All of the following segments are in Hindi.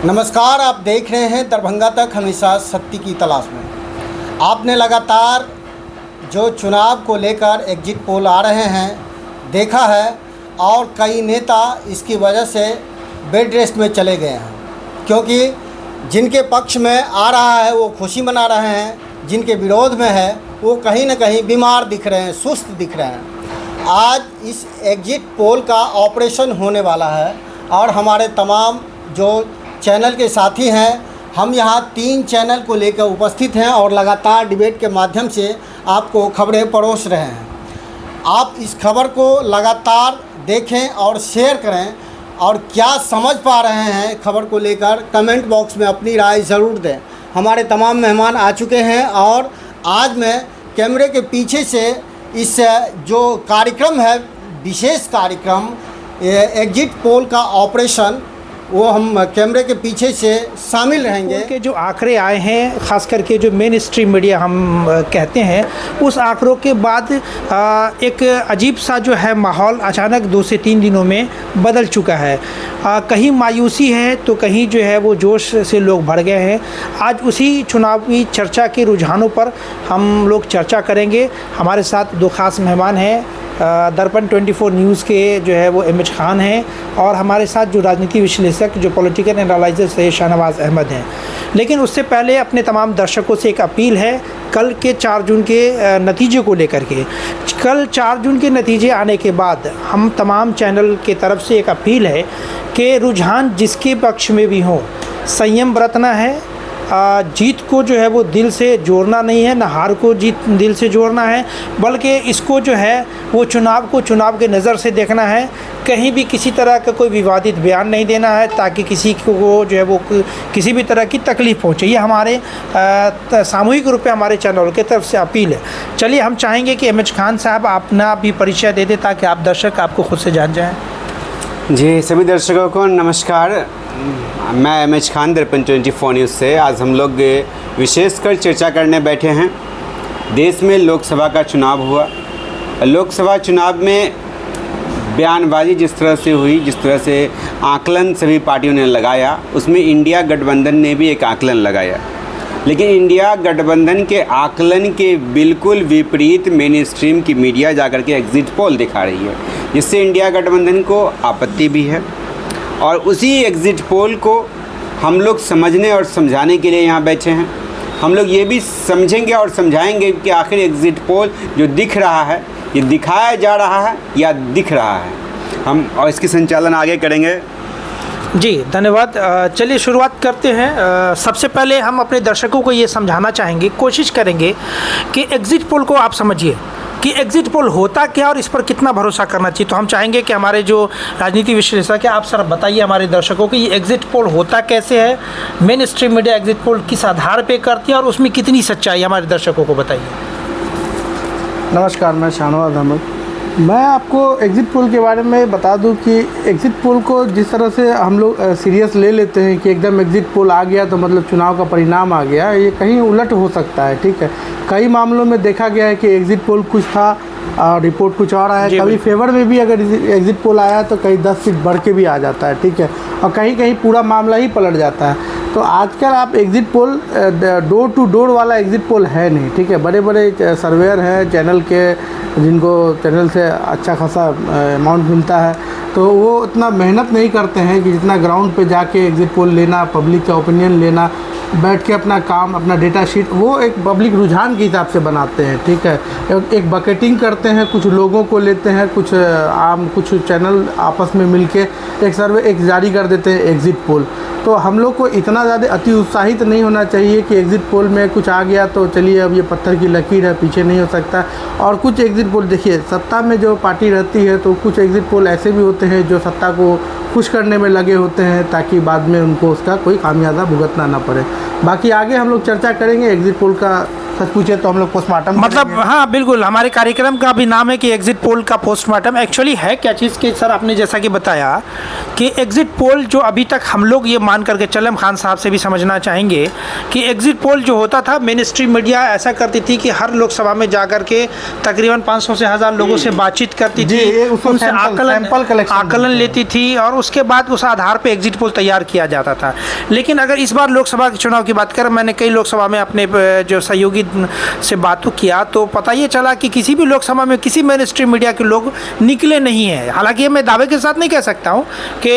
नमस्कार, आप देख रहे हैं दरभंगा तक, हमेशा सत्य की तलाश में। आपने लगातार जो चुनाव को लेकर एग्जिट पोल आ रहे हैं देखा है, और कई नेता इसकी वजह से बेड रेस्ट में चले गए हैं, क्योंकि जिनके पक्ष में आ रहा है वो खुशी मना रहे हैं, जिनके विरोध में है वो कहीं न कहीं बीमार दिख रहे हैं, सुस्त दिख रहे हैं। आज इस एग्जिट पोल का ऑपरेशन होने वाला है और हमारे तमाम जो चैनल के साथी हैं, हम यहाँ 3 चैनल को लेकर उपस्थित हैं और लगातार डिबेट के माध्यम से आपको खबरें परोस रहे हैं। आप इस खबर को लगातार देखें और शेयर करें, और क्या समझ पा रहे हैं खबर को लेकर कमेंट बॉक्स में अपनी राय ज़रूर दें। हमारे तमाम मेहमान आ चुके हैं और आज मैं कैमरे के पीछे से इस जो कार्यक्रम है, विशेष कार्यक्रम एग्जिट पोल का ऑपरेशन, वो हम कैमरे के पीछे से शामिल रहेंगे। के जो आंकड़े आए हैं, ख़ास करके जो मेन स्ट्रीम मीडिया हम कहते हैं, उस आंकड़ों के बाद एक अजीब सा जो है माहौल अचानक 2 से 3 दिनों में बदल चुका है। कहीं मायूसी है तो कहीं जो है वो जोश से लोग भर गए हैं। आज उसी चुनावी चर्चा के रुझानों पर हम लोग चर्चा करेंगे। हमारे साथ 2 ख़ास मेहमान हैं, दर्पण 24 न्यूज़ के जो है वो एमएच खान हैं, और हमारे साथ जो राजनीति विश्लेषक जो पॉलिटिकल एनालाइजर से शाहनवाज़ अहमद हैं। लेकिन उससे पहले अपने तमाम दर्शकों से एक अपील है, कल के 4 जून के नतीजे को लेकर के। कल 4 जून के नतीजे आने के बाद हम तमाम चैनल के तरफ से एक अपील है कि रुझान जिसके पक्ष में भी हो, संयम बरतना है। जीत को जो है वो दिल से जोड़ना नहीं है, ना हार को जीत दिल से जोड़ना है, बल्कि इसको जो है वो चुनाव को चुनाव के नज़र से देखना है। कहीं भी किसी तरह का कोई विवादित बयान नहीं देना है, ताकि किसी को जो है वो किसी भी तरह की तकलीफ़ पहुँचे। ये हमारे सामूहिक रूप में हमारे चैनल की तरफ से अपील है। चलिए, हम चाहेंगे कि एमएच खान साहब अपना भी परिचय दे दें, ताकि आप दर्शक आपको खुद से जान जाएँ। जी, सभी दर्शकों को नमस्कार। मैं एमएच खान, दर्पण 24 न्यूज़ से। आज हम लोग विशेषकर चर्चा करने बैठे हैं। देश में लोकसभा का चुनाव हुआ। लोकसभा चुनाव में बयानबाजी जिस तरह से हुई, जिस तरह से आकलन सभी पार्टियों ने लगाया, उसमें इंडिया गठबंधन ने भी एक आकलन लगाया। लेकिन इंडिया गठबंधन के आकलन के बिल्कुल विपरीत मेन स्ट्रीम की मीडिया जाकर के एग्जिट पोल दिखा रही है, जिससे इंडिया गठबंधन को आपत्ति भी है। और उसी एग्जिट पोल को हम लोग समझने और समझाने के लिए यहाँ बैठे हैं। हम लोग ये भी समझेंगे और समझाएंगे कि आखिर एग्जिट पोल जो दिख रहा है, ये दिखाया जा रहा है या दिख रहा है। हम और इसकी संचालन आगे करेंगे। जी, धन्यवाद। चलिए शुरुआत करते हैं। सबसे पहले हम अपने दर्शकों को ये समझाना चाहेंगे, कोशिश करेंगे कि एग्जिट पोल को आप समझिए कि एग्जिट पोल होता क्या और इस पर कितना भरोसा करना चाहिए। तो हम चाहेंगे कि हमारे जो राजनीति विश्लेषक है, आप सर बताइए हमारे दर्शकों को, ये एग्जिट पोल होता कैसे है, main stream media exit poll किस आधार पे करती है और उसमें कितनी सच्चाई है, हमारे दर्शकों को बताइए। नमस्कार, मैं शाहनवाज़ अहमद। मैं आपको एग्ज़िट पोल के बारे में बता दूं कि एग्ज़िट पोल को जिस तरह से हम लोग सीरियस ले लेते हैं कि एकदम एग्ज़िट पोल आ गया तो मतलब चुनाव का परिणाम आ गया, ये कहीं उलट हो सकता है। ठीक है, कई मामलों में देखा गया है कि एग्ज़िट पोल कुछ था और रिपोर्ट कुछ और आया। कभी फेवर में भी अगर एग्ज़िट पोल आया तो कहीं 10 सीट बढ़ के भी आ जाता है। ठीक है, और कहीं कहीं पूरा मामला ही पलट जाता है। तो आजकल आप exit poll door to door वाला एग्ज़िट पोल है नहीं। ठीक है, बड़े बड़े सर्वेयर हैं चैनल के, जिनको चैनल से अच्छा खासा अमाउंट मिलता है, तो वो उतना मेहनत नहीं करते हैं कि जितना ग्राउंड पे जाके एग्ज़िट पोल लेना, पब्लिक का ओपिनियन लेना, बैठ के अपना काम, अपना डेटा शीट वो एक पब्लिक रुझान के हिसाब से बनाते हैं। ठीक है, एक बकेटिंग करते हैं, कुछ लोगों को लेते हैं, कुछ चैनल आपस में मिलके एक सर्वे एक जारी कर देते हैं एग्ज़िट पोल। तो हम लोग को इतना ज़्यादा अति उत्साहित नहीं होना चाहिए कि एग्ज़िट पोल में कुछ आ गया तो चलिए अब ये पत्थर की लकीर है, पीछे नहीं हो सकता। और कुछ एग्ज़िट पोल देखिए, सत्ता में जो पार्टी रहती है तो कुछ एग्ज़िट पोल ऐसे भी होते हैं जो सत्ता को खुश करने में लगे होते हैं, ताकि बाद में उनको उसका कोई खामियाजा भुगतना ना पड़े। बाकी आगे हम लोग चर्चा करेंगे एग्ज़िट पोल का सच पूछे तो हम लोग पोस्टमार्टम मतलब करेंगे। हाँ बिल्कुल, हमारे कार्यक्रम का भी नाम है कि एग्जिट पोल का पोस्टमार्टम। एक्चुअली है क्या चीज़ कि सर आपने जैसा कि बताया कि एग्जिट पोल जो अभी तक हम लोग ये मान करके चले, हम खान साहब से भी समझना चाहेंगे कि एग्जिट पोल जो होता था, मेन स्ट्रीम मीडिया ऐसा करती थी कि हर लोकसभा में जा कर के तकरीबन 500 से 1000 लोगों से बातचीत करती जी, थी, उसको उनसे सैंपल कलेक्शन आकलन लेती थी और उसके बाद उस आधार पे एग्जिट पोल तैयार किया जाता था। लेकिन अगर इस बार लोकसभा के चुनाव की बात करें, मैंने कई लोकसभा में अपने जो सहयोगी से बात किया तो पता ये चला कि किसी भी लोकसभा में किसी मेन स्ट्रीम मीडिया के लोग निकले नहीं हैं। हालांकि मैं दावे के साथ नहीं कह सकता हूँ कि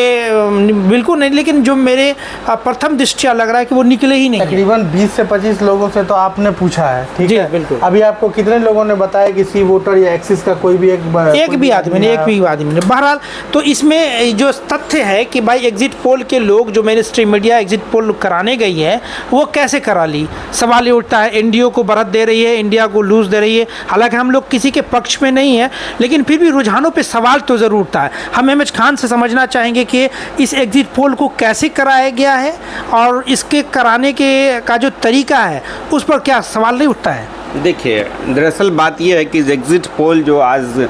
बिल्कुल नहीं, लेकिन जो मेरे प्रथम दृष्टया लग रहा है कि वो निकले ही नहीं हैं। तकरीबन 20 से 25 लोगों से तो आपने पूछा है, ठीक जी, है? बिल्कुल। अभी आपको कितने लोगों ने बताया कि सी वोटर या एक्सिस का कोई भी एक भी आदमी ने बहरहाल, तो इसमें जो तथ्य है कि भाई एग्जिट पोल के लोग जो main stream media exit poll कराने गई है वो कैसे करा ली। सवाल ये उठता है, एनडीओ को बढ़त दे रही है, इंडिया को लूज दे रही है। हालांकि हम लोग किसी के पक्ष में नहीं है, लेकिन फिर भी रुझानों पे सवाल तो ज़रूर उठता है। हम एमएच खान से समझना चाहेंगे कि इस एग्जिट पोल को कैसे कराया गया है और इसके कराने के का जो तरीका है उस पर क्या सवाल नहीं उठता है। देखिए, दरअसल बात यह है कि एग्ज़िट पोल जो आज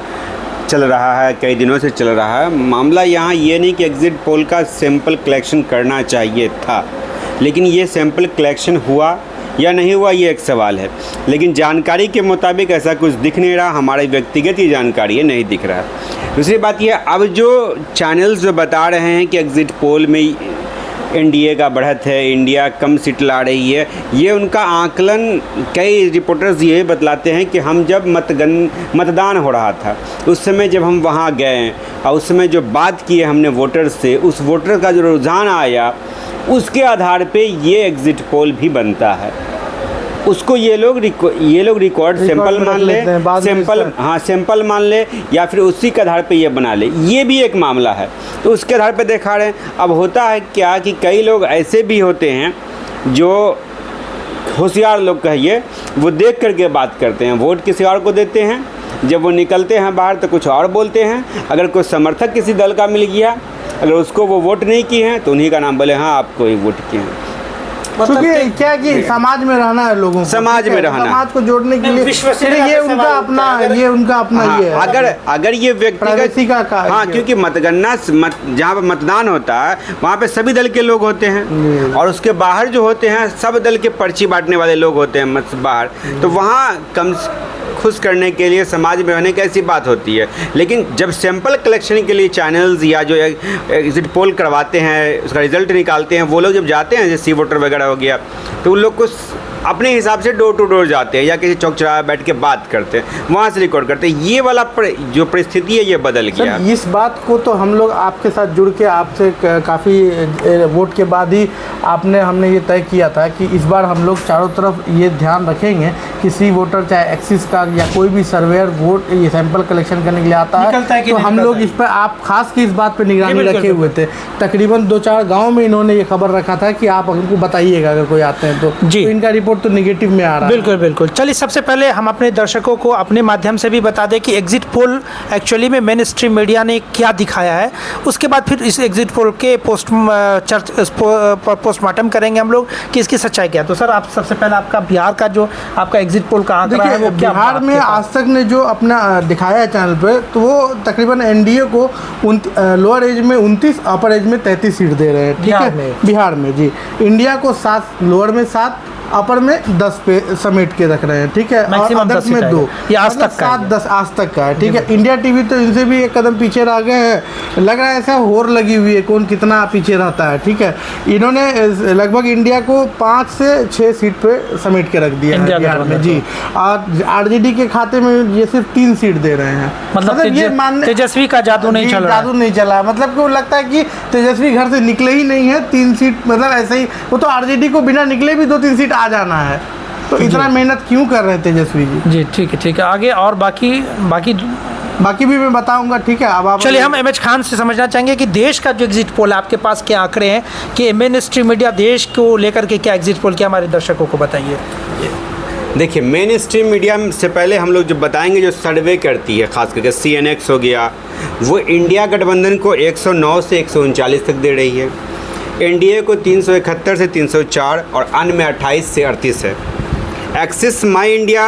चल रहा है, कई दिनों से चल रहा है, मामला यहाँ ये नहीं कि एग्ज़िट पोल का सैंपल कलेक्शन करना चाहिए था, लेकिन ये सैंपल कलेक्शन हुआ या नहीं हुआ ये एक सवाल है। लेकिन जानकारी के मुताबिक ऐसा कुछ दिख नहीं रहा, हमारी व्यक्तिगत ये जानकारी है, नहीं दिख रहा है। दूसरी बात ये, अब जो चैनल्स जो बता रहे हैं कि एग्ज़िट पोल में एनडीए का बढ़त है, इंडिया कम सीट ला रही है, ये उनका आकलन कई रिपोर्टर्स ये बतलाते हैं कि हम जब मतदान हो रहा था उस समय जब हम वहाँ गए और उस समय जो बात की है हमने वोटर से, उस वोटर का जो रुझान आया उसके आधार पे ये एग्ज़िट पोल भी बनता है। उसको ये लोग रिकॉर्ड सैंपल मान ले, सैंपल मान ले या फिर उसी के आधार पे ये बना ले, ये भी एक मामला है। तो उसके आधार पे देखा रहे हैं। अब होता है क्या कि कई लोग ऐसे भी होते हैं जो होशियार लोग कहिए, वो देख करके बात करते हैं, वोट किसी और को देते हैं, जब वो निकलते हैं बाहर तो कुछ और बोलते हैं। अगर कोई समर्थक किसी दल का मिल गया, अगर उसको वो वोट नहीं किए हैं तो उन्हीं का नाम बोले हाँ आपको ही वोट किए हैं। क्योंकि क्या कि समाज में रहना है लोगों को, समाज में रहना, समाज को जोड़ने के लिए ये उनका अपना हाँ, ये है। अगर ये व्यक्तिगत हाँ, क्योंकि मतगणना जहाँ पर मतदान होता है वहाँ पे सभी दल के लोग होते हैं और उसके बाहर जो होते हैं सब दल के पर्ची बांटने वाले लोग होते हैं बाहर, तो वहाँ कम खुश करने के लिए समाज में रहने की ऐसी बात होती है। लेकिन जब सैंपल कलेक्शन के लिए चैनल्स या जो एग्जिट पोल करवाते हैं, उसका रिजल्ट निकालते हैं, वो लोग जब जाते हैं जैसे सी वोटर वगैरह हो गया, तो उन लोग को अपने हिसाब से डोर टू डोर जाते हैं या किसी चौक चौराहे बैठ के बात करते हैं, वहाँ से रिकॉर्ड करते हैं। ये वाला जो परिस्थिति है ये बदल गया। इस बात को तो हम लोग आपके साथ जुड़ के आपसे काफ़ी वोट के बाद ही हमने ये तय किया था कि इस बार हम लोग चारों तरफ ये ध्यान रखेंगे कि सी वोटर चाहे एक्सिस का या कोई भी सर्वेयर वोट ये सैंपल कलेक्शन करने के लिए आता है तो हम लोग इस पर आप खास के इस बात पर निगरानी रखे हुए थे। तकरीबन 2-4 गाँव में इन्होंने ये खबर रखा था कि आप हमको बताइएगा अगर कोई आते हैं तो जी, इनका रिपोर्ट तो निगेटिव में आ रहा है। बिल्कुल। चलिए सबसे पहले हम अपने दर्शकों को अपने माध्यम से भी बता दें कि एग्जिट पोल एक्चुअली में मेन स्ट्रीम मीडिया ने क्या दिखाया है, उसके बाद फिर इस एग्जिट पोल के पोस्टमार्टम करेंगे हम लोग कि इसकी सच्चाई क्या है। तो सर आप सबसे पहले आपका बिहार का जो आपका एग्जिट पोल का आंकड़ा है वो क्या बिहार में आज तक ने जो अपना दिखाया है चैनल पे, तो वो तकरीबन एनडीए को लोअर एज में 29, अपर एज में 33 सीट दे रहे हैं, ठीक है, बिहार में जी। इंडिया को 7, लोअर में 7, अपर में 10 पे समेट के रख रहे हैं, ठीक है, और अदर्स में 2, ये आज तक 7-10 आज तक का है, ठीक है। इंडिया टीवी तो इनसे भी एक कदम पीछे रह गए हैं, लग रहा है ऐसा होर लगी हुई है कौन कितना पीछे रहता है, ठीक है। इन्होंने लगभग इंडिया को 5 से 6 सीट पे समेट के रख दिया है बिहार में जी, और आरजेडी के खाते में ये सिर्फ 3 सीट दे रहे हैं। मतलब ये तेजस्वी का जादू नहीं चला, मतलब कि वो लगता है कि तेजस्वी घर से निकले ही नहीं है, 3 सीट मतलब ऐसे ही, वो तो आरजेडी को बिना निकले भी 2-3 सीट आ जाना है, तो इतना मेहनत क्यों कर रहे हैं तेजस्वी जी? ठीक है आगे और बाकी भी मैं बताऊंगा, ठीक है। अब आप चलिए हम एमएच खान से समझना चाहेंगे कि देश का जो एग्जिट पोल है आपके पास क्या आंकड़े हैं कि मेन स्ट्रीम मीडिया देश को लेकर के क्या एग्जिट पोल क्या हमारे दर्शकों को बताइए। देखिए, मेन स्ट्रीम मीडिया से पहले हम लोग जो बताएंगे जो सर्वे करती है, खास करके CNX हो गया, वो इंडिया गठबंधन को 109 से 139 तक दे रही है, एनडीए को 371 से 304 और अन्य में 28 से 38 है। एक्सिस माई इंडिया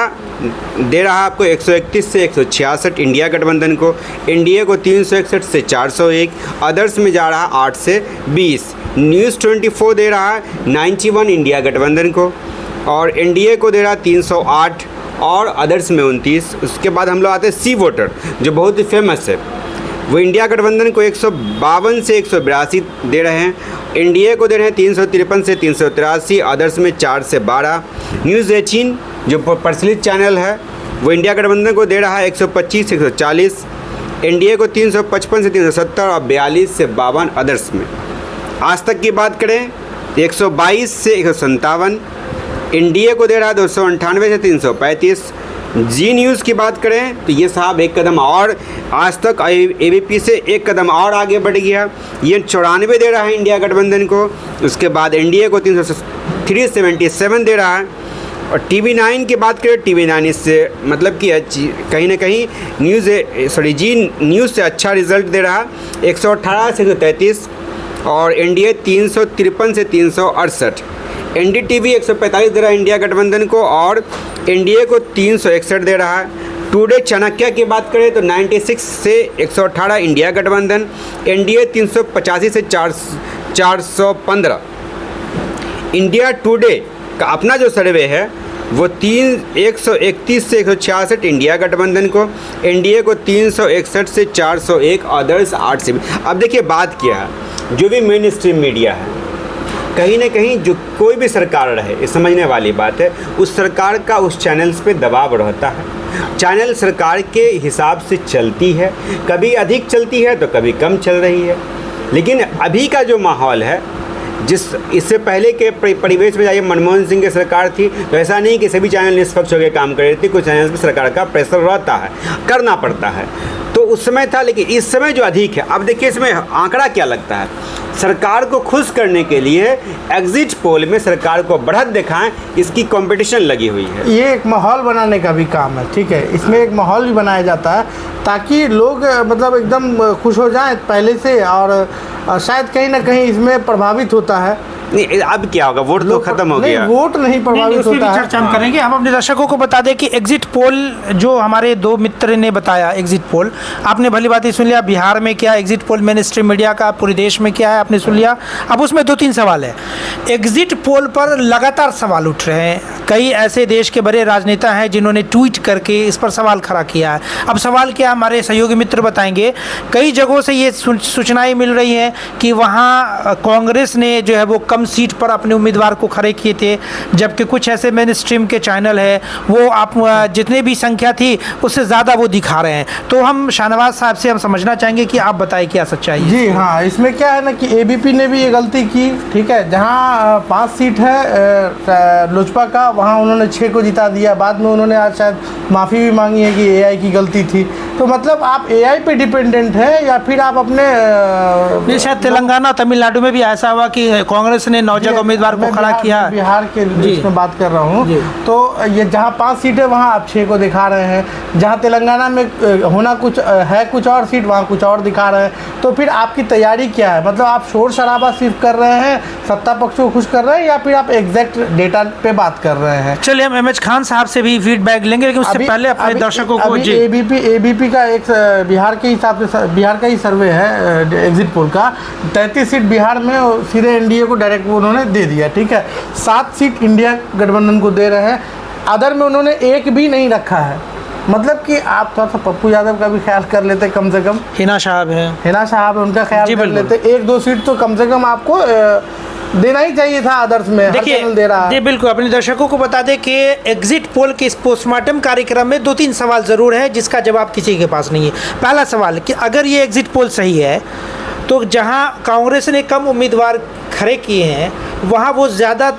दे रहा है आपको 131 से 166 इंडिया गठबंधन को, एनडीए को 361 से 401, अदर्स में जा रहा है 8 से 20। न्यूज़ 24 दे रहा है 91 इंडिया गठबंधन को, और एनडीए को दे रहा है 308 और अदर्स में 29। उसके बाद हम लोग आते हैं सी वोटर जो बहुत ही फेमस है, वो इंडिया गठबंधन को 152 से 182 दे रहे हैं, एनडीए को दे रहे हैं 353 से 383, अदर्स में 4 से 12। न्यूज़ 18 जो प्रचलित चैनल है वो इंडिया गठबंधन को दे रहा है 125 से 140, एनडीए को 355 से 370 और 42 से 52 अदर्स में। आज तक की बात करें 122 से 157, एनडीए को दे रहा है 298 से 335। जी न्यूज़ की बात करें तो ये साहब एक कदम और आज तक एबीपी से एक कदम और आगे बढ़ गया, ये 94 दे रहा है इंडिया गठबंधन को। उसके बाद एनडीए को 377 दे रहा है। और TV9 की बात करें, TV9 इससे मतलब कि कहीं ना कहीं जी न्यूज़ से अच्छा रिजल्ट दे रहा है, 118 से 133 और एनडीए 353 से 368। एनडीटीवी 145 दे रहा है इंडिया गठबंधन को और एनडीए को 361 दे रहा है। टुडे चाणक्य की बात करें तो 96 से 118 इंडिया गठबंधन, एनडीए 385 से 415। इंडिया टुडे का अपना जो सर्वे है वो 131 से 166 इंडिया गठबंधन को, एनडीए को 361 से 401, अदर्स 8 से। अब देखिए बात क्या है, जो भी मेन स्ट्रीम मीडिया है कहीं ना कहीं जो कोई भी सरकार रहे, ये समझने वाली बात है, उस सरकार का उस चैनल्स पे दबाव रहता है। चैनल सरकार के हिसाब से चलती है, कभी अधिक चलती है तो कभी कम चल रही है। लेकिन अभी का जो माहौल है, इससे पहले के परिवेश में जाइए, मनमोहन सिंह की सरकार थी तो ऐसा नहीं कि सभी चैनल निष्पक्ष होकर काम कर रहे थे, कुछ चैनल्स पर सरकार का प्रेशर रहता है, करना पड़ता है, तो उस समय था। लेकिन इस समय जो अधिक है, अब देखिए इसमें आंकड़ा क्या लगता है, सरकार को खुश करने के लिए एग्जिट पोल में सरकार को बढ़त दिखाएं, इसकी कंपटीशन लगी हुई है। ये एक माहौल बनाने का भी काम है, ठीक है, इसमें एक माहौल भी बनाया जाता है ताकि लोग मतलब एकदम खुश हो जाएं पहले से, और शायद कहीं ना कहीं इसमें प्रभावित होता है। नहीं, अब क्या होगा, वोट तो खत्म हो गया, वोट नहीं प्रभावित होता है। चर्चा हम करेंगे। हम अपने दर्शकों को बता दें कि एग्जिट पोल जो हमारे दो मित्र ने बताया, एग्जिट पोल आपने भली बात ही सुन लिया, बिहार में क्या exit poll main stream media का पूरे देश में क्या है आपने सुन लिया। अब उसमें 2-3 सवाल है। एग्जिट पोल पर लगातार सवाल उठ रहे हैं, कई ऐसे देश के बड़े राजनेता हैं जिन्होंने ट्वीट करके इस पर सवाल खड़ा किया है। अब सवाल क्या, हमारे सहयोगी मित्र बताएंगे। कई जगहों से ये सूचनाएं मिल रही हैं कि वहाँ कांग्रेस ने जो है वो कम सीट पर अपने उम्मीदवार को खड़े किए थे, जबकि कुछ ऐसे मेन स्ट्रीम के चैनल है वो आप जितने भी संख्या थी उससे ज़्यादा वो दिखा रहे हैं। तो हम शाहनवाज साहब से हम समझना चाहेंगे कि आप बताएं क्या सच्चाई है। जी हाँ, इसमें क्या है ना कि एबीपी ने भी ये गलती की, ठीक है, जहाँ 5 सीट है लोजपा का, वहाँ उन्होंने 6 को जिता दिया। बाद में उन्होंने आज शायद माफ़ी भी मांगी है कि एआई की गलती थी। तो मतलब आप एआई पे डिपेंडेंट है या फिर आप अपने शायद तेलंगाना तमिलनाडु में भी ऐसा हुआ कि कांग्रेस ने 9 जगह उम्मीदवार को खड़ा किया। बिहार के इसमें बात कर रहा हूँ, तो ये जहाँ 5 सीटें वहाँ आप 6 को दिखा रहे हैं, जहाँ तेलंगाना में होना कुछ है कुछ और सीट, वहाँ कुछ और दिखा रहे हैं। तो फिर आपकी तैयारी क्या है, मतलब आप शोर शराबा सिर्फ कर रहे हैं, सत्ता पक्ष को खुश कर रहे हैं, या फिर आप एग्जैक्ट डेटा पे बात कर रहे हैं। चलिए हम एमएच खान साहब से भी फीडबैक लेंगे, लेकिन उससे पहले अपने दर्शकों को एबीपी का एक बिहार के हिसाब से, बिहार का ही सर्वे है एग्जिट पोल का, 33 सीट बिहार में सीधे एनडीए को डायरेक्ट उन्होंने दे दिया, ठीक है। 7 सीट इंडिया गठबंधन को दे रहे हैं, अदर में उन्होंने एक भी नहीं रखा है। मतलब कि आप थोड़ा सा पप्पू यादव का भी ख्याल कर लेते, कम से कम हिना साहब है उनका ख्याल कर लेते, 1-2 सीट तो कम से कम आपको देना ही चाहिए था अदर्स में। देखिए दे रहा है। जी बिल्कुल, अपने दर्शकों को बता दें कि एग्जिट पोल के इस पोस्टमार्टम कार्यक्रम में 2-3 सवाल ज़रूर है जिसका जवाब किसी के पास नहीं है। पहला सवाल कि अगर ये एग्जिट पोल सही है तो जहां कांग्रेस ने कम उम्मीदवार खड़े किए हैं वहां वो ज़्यादा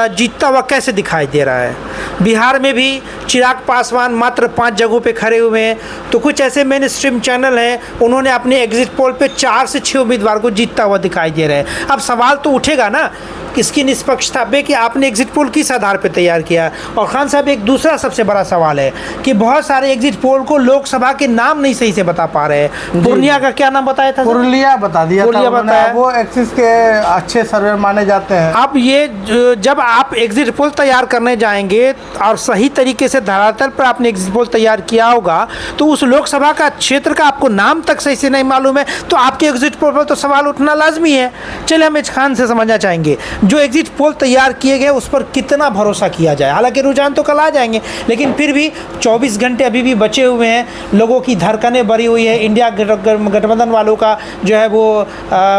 जीतता हुआ कैसे दिखाई दे रहा है। बिहार में भी चिराग पासवान मात्र 5 जगहों पे खड़े हुए हैं, तो कुछ ऐसे मेन स्ट्रीम चैनल हैं उन्होंने अपने एग्जिट पोल पे 4 से 6 उम्मीदवार को जीतता हुआ दिखाई दे रहे हैं। अब सवाल तो उठेगा ना किसकी निष्पक्षता बे कि आपने एग्जिट पोल किस आधार पर तैयार किया। और खान साहब एक दूसरा सबसे बड़ा सवाल है कि बहुत सारे एग्जिट पोल को लोकसभा के नाम नहीं सही से बता पा रहे हैं। पूर्णिया का क्या नाम बताया था? पुरुलिया बता दिया पुरुलिया था बताया। वो एक्सिस के अच्छे सर्वे माने जाते हैं। अब ये जब आप एग्जिट पोल तैयार करने जाएंगे और सही तरीके से धरातल पर आपने एग्जिट पोल तैयार किया होगा तो उस लोकसभा का क्षेत्र का आपको नाम तक सही से नहीं मालूम है तो आपके एग्जिट पोल पर तो सवाल उठना लाजमी है। चलिए हम खान से समझना चाहेंगे जो एग्जिट पोल तैयार किए गए उस पर कितना भरोसा किया जाए। हालांकि रुझान तो कल आ जाएंगे लेकिन फिर भी 24 घंटे अभी भी बचे हुए हैं, लोगों की धड़कनें बढ़ी हुई है। इंडिया गठबंधन वालों का जो है वो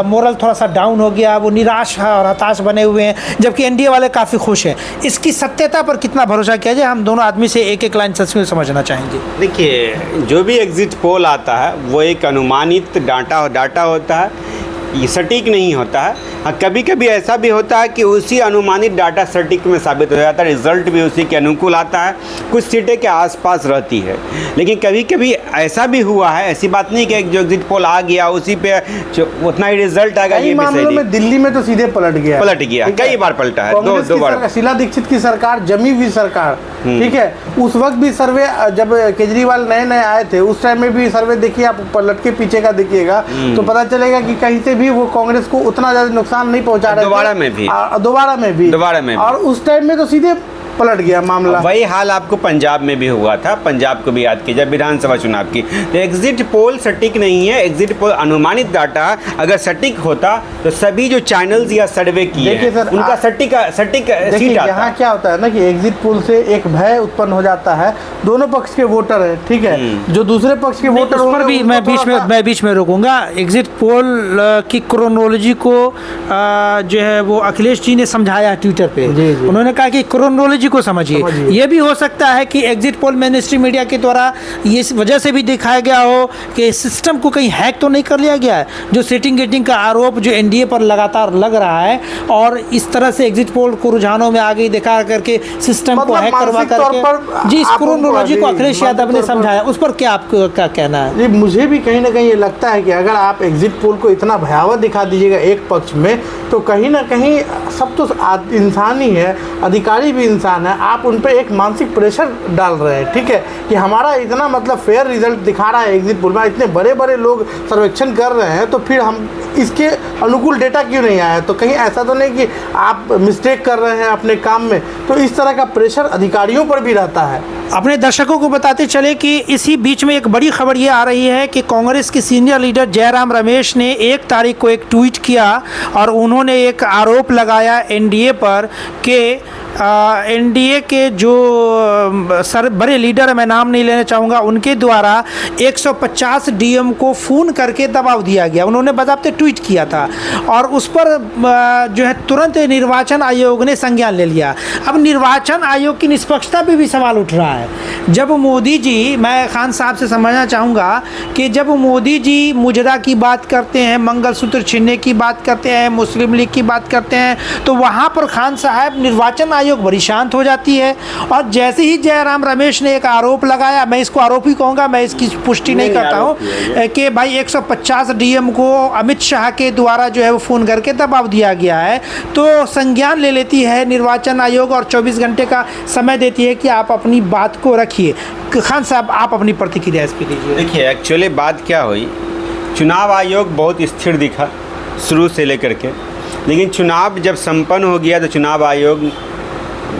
मोरल थोड़ा सा डाउन हो गया, वो निराश और हताश बने हुए हैं, जबकि एनडीए वाले काफ़ी खुश हैं। इसकी सत्यता पर कितना भरोसा किया जाए, हम दोनों आदमी से एक एक लाइन सच में समझना चाहेंगे। देखिए, जो भी एग्जिट पोल आता है वो एक अनुमानित डाटा होता है, ये सटीक नहीं होता है। हाँ, कभी कभी ऐसा भी होता है कि उसी अनुमानित डाटा सटीक में साबित हो जाता है, रिजल्ट भी उसी के अनुकूल आता है, कुछ सीटें के आसपास रहती है। लेकिन कभी कभी ऐसा भी हुआ है, ऐसी बात नहीं कि जो एग्जिट पोल आ गया उसी पे उतना ही रिजल्ट आएगा, ये भी सही नहीं। दिल्ली में तो सीधे पलट गया, कई बार पलटा है, दो बार। शीला दीक्षित की सरकार, जमी हुई सरकार, ठीक है, उस वक्त भी सर्वे जब केजरीवाल नए आए थे उस टाइम में भी सर्वे देखिए, आप पलट के पीछे का देखिएगा तो पता चलेगा कि कहीं से भी वो कांग्रेस को उतना ज्यादा नुकसान नहीं पहुंचा रहे थे। दोबारा में भी और उस टाइम में तो सीधे पलट गया मामला। वही हाल आपको पंजाब में भी हुआ था, पंजाब को भी याद कीजिए विधानसभा चुनाव की। तो एग्जिट पोल सटीक नहीं है, एग्जिट पोल अनुमानित डाटा। अगर सटीक होता तो सभी जो चैनल्स या सर्वे किए हैं उनका सटीक सीट आता। यहाँ क्या होता है ना कि एग्जिट पोल से एक भय उत्पन्न हो जाता है, दोनों पक्ष के वोटर हैं, ठीक है, जो दूसरे पक्ष के वोटर उस पर भी मैं बीच में रोकूंगा। एग्जिट पोल की क्रोनोलॉजी को जो है वो अखिलेश जी ने समझाया ट्विटर पे। उन्होंने कहा कि क्रोनोलॉजी को समझिए। ये भी हो सकता है कि एग्जिट पोल मेनस्ट्रीम मीडिया के द्वारा ये इस वजह से भी दिखाया गया हो कि सिस्टम को कहीं हैक तो नहीं कर लिया गया है, जो सेटिंग गेटिंग का आरोप जो एनडीए पर लगातार लग रहा है, और इस तरह से एग्जिट पोल को रुझानों में आगे दिखा करके सिस्टम को हैक करवा करके जी इस क्रोनोलॉजी को अखिलेश यादव ने समझाया, उस पर क्या आपका क्या कहना है? जी, मुझे भी कहीं ना कहीं ये लगता है कि अगर आप एग्जिट पोल को इतना भयावह दिखा दीजिएगा एक पक्ष में तो कहीं ना कहीं सब तो इंसान ही है, अधिकारी भी इंसान है, आप उन पर एक मानसिक प्रेशर डाल रहे हैं, ठीक है, कि हमारा इतना मतलब फेयर रिजल्ट दिखा रहा है एग्जिट पोल में, इतने बड़े बड़े लोग सर्वेक्षण कर रहे हैं तो फिर हम इसके अनुकूल डेटा क्यों नहीं आया? तो कहीं ऐसा तो नहीं कि आप मिस्टेक कर रहे हैं अपने काम में? तो इस तरह का प्रेशर अधिकारियों पर भी रहता है। अपने दर्शकों को बताते चले कि इसी बीच में एक बड़ी खबर ये आ रही है कि कांग्रेस के सीनियर लीडर जयराम रमेश ने 1 तारीख को एक ट्वीट किया और उन्होंने एक आरोप लगाया एनडीए पर कि एनडीए के जो बड़े लीडर मैं नाम नहीं लेना चाहूँगा, उनके द्वारा 150 डीएम को फ़ोन करके दबाव दिया गया। उन्होंने बाकायदे ट्वीट किया था और उस पर जो है तुरंत निर्वाचन आयोग ने संज्ञान ले लिया। अब निर्वाचन आयोग की निष्पक्षता पे भी सवाल उठ रहा है। जब मोदी जी, मैं खान साहब से समझना चाहूँगा कि जब मोदी जी मुजरा की बात करते हैं, मंगलसूत्र छीनने की बात करते हैं, मुस्लिम लीग की बात करते हैं, तो वहाँ पर खान साहब निर्वाचन आयोग बड़ी शांत हो जाती है। और जैसे ही जयराम रमेश ने एक आरोप लगाया, मैं इसको आरोप ही कहूँगा, मैं इसकी पुष्टि नहीं करता हूँ, कि भाई 150 डीएम को अमित शाह के द्वारा जो है वो फ़ोन करके दबाव दिया गया है, तो संज्ञान ले लेती है निर्वाचन आयोग और 24 घंटे का समय देती है कि आप अपनी बात को रखिए। खान साहब, आप अपनी प्रतिक्रिया इस पर दीजिए। देखिए, एक्चुअली बात क्या हुई, चुनाव आयोग बहुत स्थिर दिखा शुरू से लेकर के, लेकिन चुनाव जब संपन्न हो गया तो चुनाव आयोग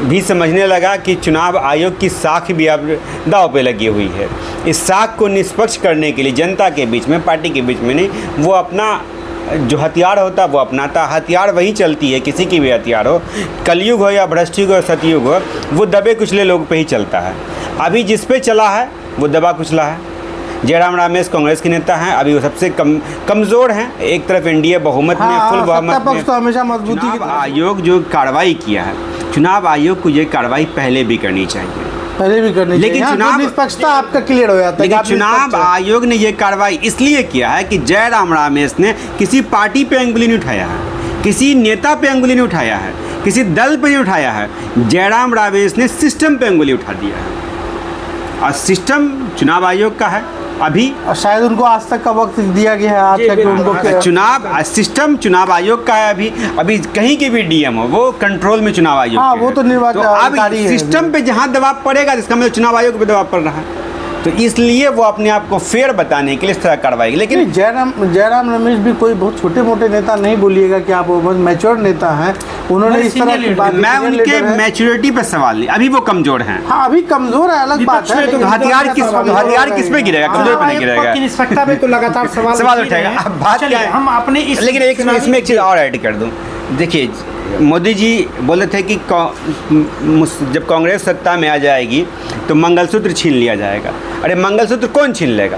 भी समझने लगा कि चुनाव आयोग की साख भी अब दांव पे लगी हुई है। इस साख को निष्पक्ष करने के लिए जनता के बीच में, पार्टी के बीच में नहीं, वो अपना जो हथियार होता है वो अपनाता। हथियार वही चलती है, किसी की भी हथियार हो, कलयुग हो या भ्रष्ट युग हो, सतयुग हो, वो दबे कुचले लोग पे ही चलता है। अभी जिस पे चला है वो दबा कुचला है। जयराम रमेश कांग्रेस के नेता हैं, अभी वो सबसे कमज़ोर हैं। एक तरफ एनडीए बहुमत में, फुल बहुमत में, तो हमेशा मजबूती की आयोग जो कार्रवाई किया है, चुनाव आयोग को ये कार्रवाई पहले भी करनी चाहिए, लेकिन चुनाव निष्पक्षता आपका क्लियर हो जाता है। लेकिन चुनाव आयोग ने ये कार्रवाई इसलिए किया है कि जयराम रमेश ने किसी पार्टी पे अंगुली नहीं उठाया है, किसी नेता पे अंगुली नहीं उठाया है, किसी दल पे नहीं उठाया है। जयराम रमेश ने सिस्टम पे अंगुली उठा दिया है और सिस्टम चुनाव आयोग का है। अभी और शायद उनको आज तक का वक्त दिया गया है, आज जी, तक बिल्कुल। उनको चुनाव सिस्टम चुनाव आयोग का है। अभी कहीं के भी डीएम हो वो कंट्रोल में चुनाव आयोग हाँ, के वो हैं। तो निर्वाचन अब अधिकारी है। सिस्टम पे जहाँ दबाव पड़ेगा इसका मतलब चुनाव आयोग पे दबाव पड़ रहा है, तो इसलिए वो अपने आप को फेयर बताने के लिए इस तरह कार्रवाई की। लेकिन जयराम रमेश भी कोई बहुत छोटे मोटे नेता नहीं बोलिएगा कि आप वो बहुत मैच्योर नेता हैं, उन्होंने इस तरह की बात मैं उनके मैच्योरिटी पे सवाल नहीं, अभी वो कमजोर हैं। हाँ अभी कमजोर है, अलग बात है, में तो लेकिन हथियार किस पे गिरेगा, कमजोर पे नहीं गिरेगा। की निष्पक्षता पे तो लगातार सवाल उठ ही रहे उठेगा। हैं। अब बात चलिए, क्या है? हम अपने लेकिन इसमें एक चीज़ और ऐड कर दूं। देखिए, मोदी जी बोले थे कि जब कांग्रेस सत्ता में आ जाएगी तो मंगलसूत्र छीन लिया जाएगा। अरे मंगलसूत्र कौन छीन लेगा?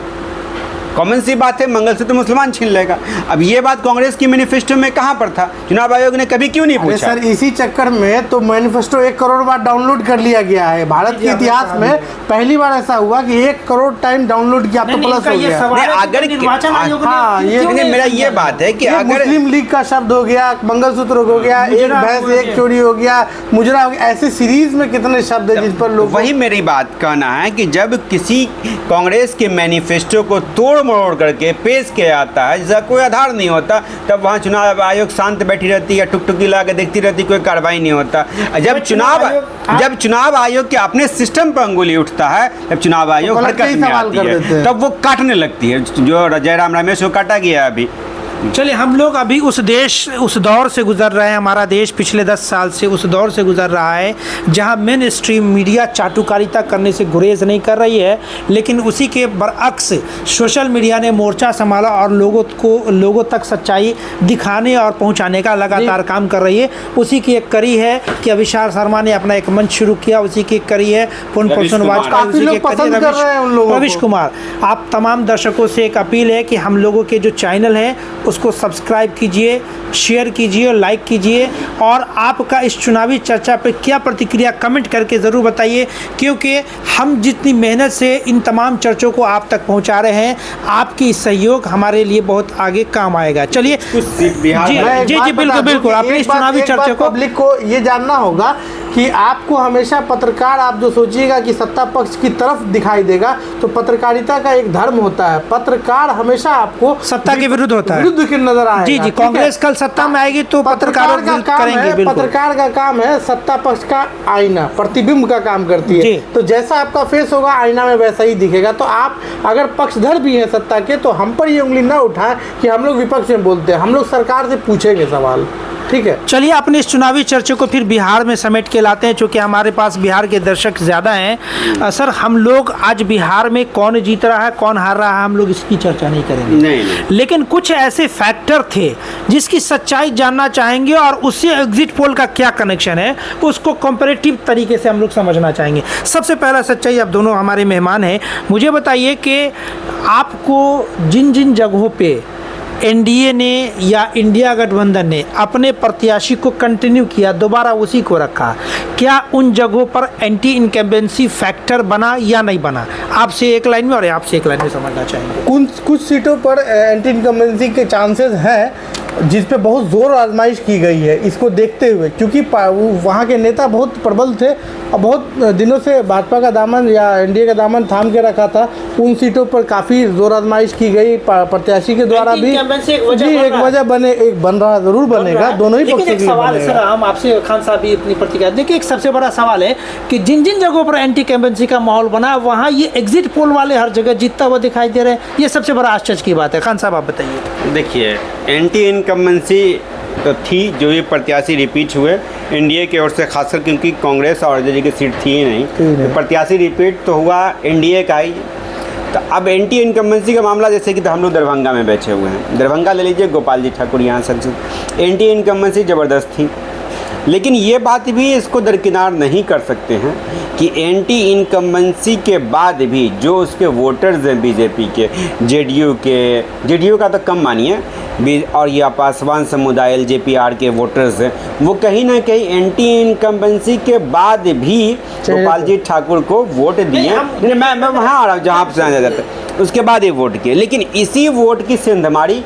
कॉमन सी बात है, मंगलसूत्र मुसलमान छीन लेगा। अब ये बात कांग्रेस की मैनिफेस्टो में कहाँ पर था? चुनाव आयोग ने कभी क्यों नहीं पूछा? सर इसी चक्कर में तो मैनिफेस्टो 1 करोड़ बार डाउनलोड कर लिया गया है। भारत के इतिहास में पहली बार ऐसा हुआ कि 1 करोड़ टाइम डाउनलोड किया तो प्लस हो गया। अगर निर्वाचन आयोग हाँ, ने मेरा ये बात है कि ये अगर मुस्लिम लीग का शब्द हो गया, मंगलसूत्र हो गया, एक भैंस एक चोरी हो गया, मुजरा हो गया, ऐसे सीरीज में कितने शब्द है जिस पर लोग वही मेरी बात कहना है कि जब किसी कांग्रेस के मैनिफेस्टो को तोड़ मरोड़ करके पेश किया जाता है जिसका कोई आधार नहीं होता, तब वहाँ चुनाव आयोग शांत बैठी रहती है, टुकटुकी ला के देखती रहती, कोई कार्रवाई नहीं होता। जब चुनाव आयोग के अपने सिस्टम पर अंगुली उठता है, जब चुनाव आयोग हरकत में आती है, तब वो काटने लगती है। जो जयराम रमेश को काटा गया अभी। चलिए, हम लोग अभी उस दौर से गुजर रहे हैं। हमारा देश पिछले 10 साल से उस दौर से गुजर रहा है जहां मेन स्ट्रीम मीडिया चाटुकारिता करने से गुरेज नहीं कर रही है, लेकिन उसी के बरअक्स सोशल मीडिया ने मोर्चा संभाला और लोगों तक सच्चाई दिखाने और पहुंचाने का लगातार काम कर रही है। उसी की एक कड़ी है कि अविशाल शर्मा ने अपना एक मंच शुरू किया, उसी की एक कड़ी है पुन पोषण वाजपेयी, उसी की एक कड़ी रविश कुमार। आप तमाम दर्शकों से एक अपील है कि हम लोगों के जो चैनल हैं उसको सब्सक्राइब कीजिए, शेयर कीजिए, लाइक कीजिए, और आपका इस चुनावी चर्चा पे क्या प्रतिक्रिया कमेंट करके ज़रूर बताइए, क्योंकि हम जितनी मेहनत से इन तमाम चर्चों को आप तक पहुंचा रहे हैं, आपकी सहयोग हमारे लिए बहुत आगे काम आएगा। चलिए जी बिल्कुल आपने इस चुनावी चर्चा को पब्लिक को ये जानना होगा कि आपको हमेशा पत्रकार, आप जो सोचिएगा कि सत्ता पक्ष की तरफ दिखाई देगा, तो पत्रकारिता का एक धर्म होता है। पत्रकार हमेशा आपको सत्ता के विरुद्ध होता है, विरुद्ध की नजर आएगा। जी कांग्रेस कल सत्ता में आएगी तो पत्रकारों का काम करेंगे। पत्रकार का काम है सत्ता पक्ष का आईना, प्रतिबिंब का काम करती है। तो जैसा आपका फेस होगा आईना में वैसा ही दिखेगा। तो आप अगर पक्षधर भी हैं सत्ता के, तो हम पर ये उंगली ना उठाएं कि हम लोग विपक्ष में बोलते हैं। हम लोग सरकार से पूछेंगे सवाल, ठीक है। चलिए, अपने इस चुनावी चर्चा को फिर बिहार में समेट के लाते हैं, चूँकि हमारे पास बिहार के दर्शक ज़्यादा हैं। सर, हम लोग आज बिहार में कौन जीत रहा है कौन हार रहा है हम लोग इसकी चर्चा नहीं करेंगे, नहीं। लेकिन कुछ ऐसे फैक्टर थे जिसकी सच्चाई जानना चाहेंगे और उससे एग्जिट पोल का क्या कनेक्शन है उसको कंपैरेटिव तरीके से हम लोग समझना चाहेंगे। सबसे पहला सच्चाई, आप दोनों हमारे मेहमान हैं, मुझे बताइए कि आपको जिन जिन जगहों पे एनडीए ने या इंडिया गठबंधन ने अपने प्रत्याशी को कंटिन्यू किया, दोबारा उसी को रखा, क्या उन जगहों पर एंटी इनकम्बेंसी फैक्टर बना या नहीं बना? आपसे एक लाइन में और आपसे एक लाइन में समझना चाहेंगे। कुछ सीटों पर एंटी इनकम्बेंसी के चांसेस हैं जिस पे बहुत ज़ोर आजमाइश की गई है इसको देखते हुए, क्योंकि वहाँ के नेता बहुत प्रबल थे और बहुत दिनों से भाजपा का दामन या एनडीए का दामन थाम के रखा था। उन सीटों पर काफ़ी ज़ोर आजमाइश की गई प्रत्याशी के द्वारा भी। एक वजह बन रहा ज़रूर बनेगा, दोनों ही पक्षों के लिए सवाल सर, हम आपसे खान साहब भी अपनी प्रतिक्रिया देखिए। एक सबसे बड़ा सवाल है कि जिन जिन जगहों पर एंटी इनकम्बेंसी का माहौल बना वहाँ ये एग्जिट पोल वाले हर जगह जीतता हुआ दिखाई दे रहे हैं, ये सबसे बड़ा आश्चर्य की बात है। खान साहब आप बताइए। देखिए, एंटी इनकम्बेंसी तो थी, जो ये प्रत्याशी रिपीट हुए एनडीए की ओर से, खासकर क्योंकि कांग्रेस और आरजेडी की सीट थी ही नहीं, तो प्रत्याशी रिपीट तो हुआ एनडीए का ही। तो अब एंटी इनकम्बेंसी का मामला, जैसे कि तो हम लोग दरभंगा में बैठे हुए हैं, दरभंगा ले लीजिए, गोपाल जी ठाकुर यहाँ संसद, एंटी इनकम्बेंसी ज़बरदस्त थी। लेकिन ये बात भी इसको दरकिनार नहीं कर सकते हैं कि एंटी इनकम्बेंसी के बाद भी जो उसके वोटर्स हैं बीजेपी के, जेडीयू का तो कम मानिए, और ये पासवान समुदाय एलजेपीआर के वोटर्स हैं, वो कहीं ना कहीं एंटी इनकम्बेंसी के बाद भी गोपाल जी ठाकुर को वोट दिए। मैं वहाँ आ रहा हूँ जहाँ आप जाना जाता है, उसके बाद ये वोट किए। लेकिन इसी वोट की सेंधमारी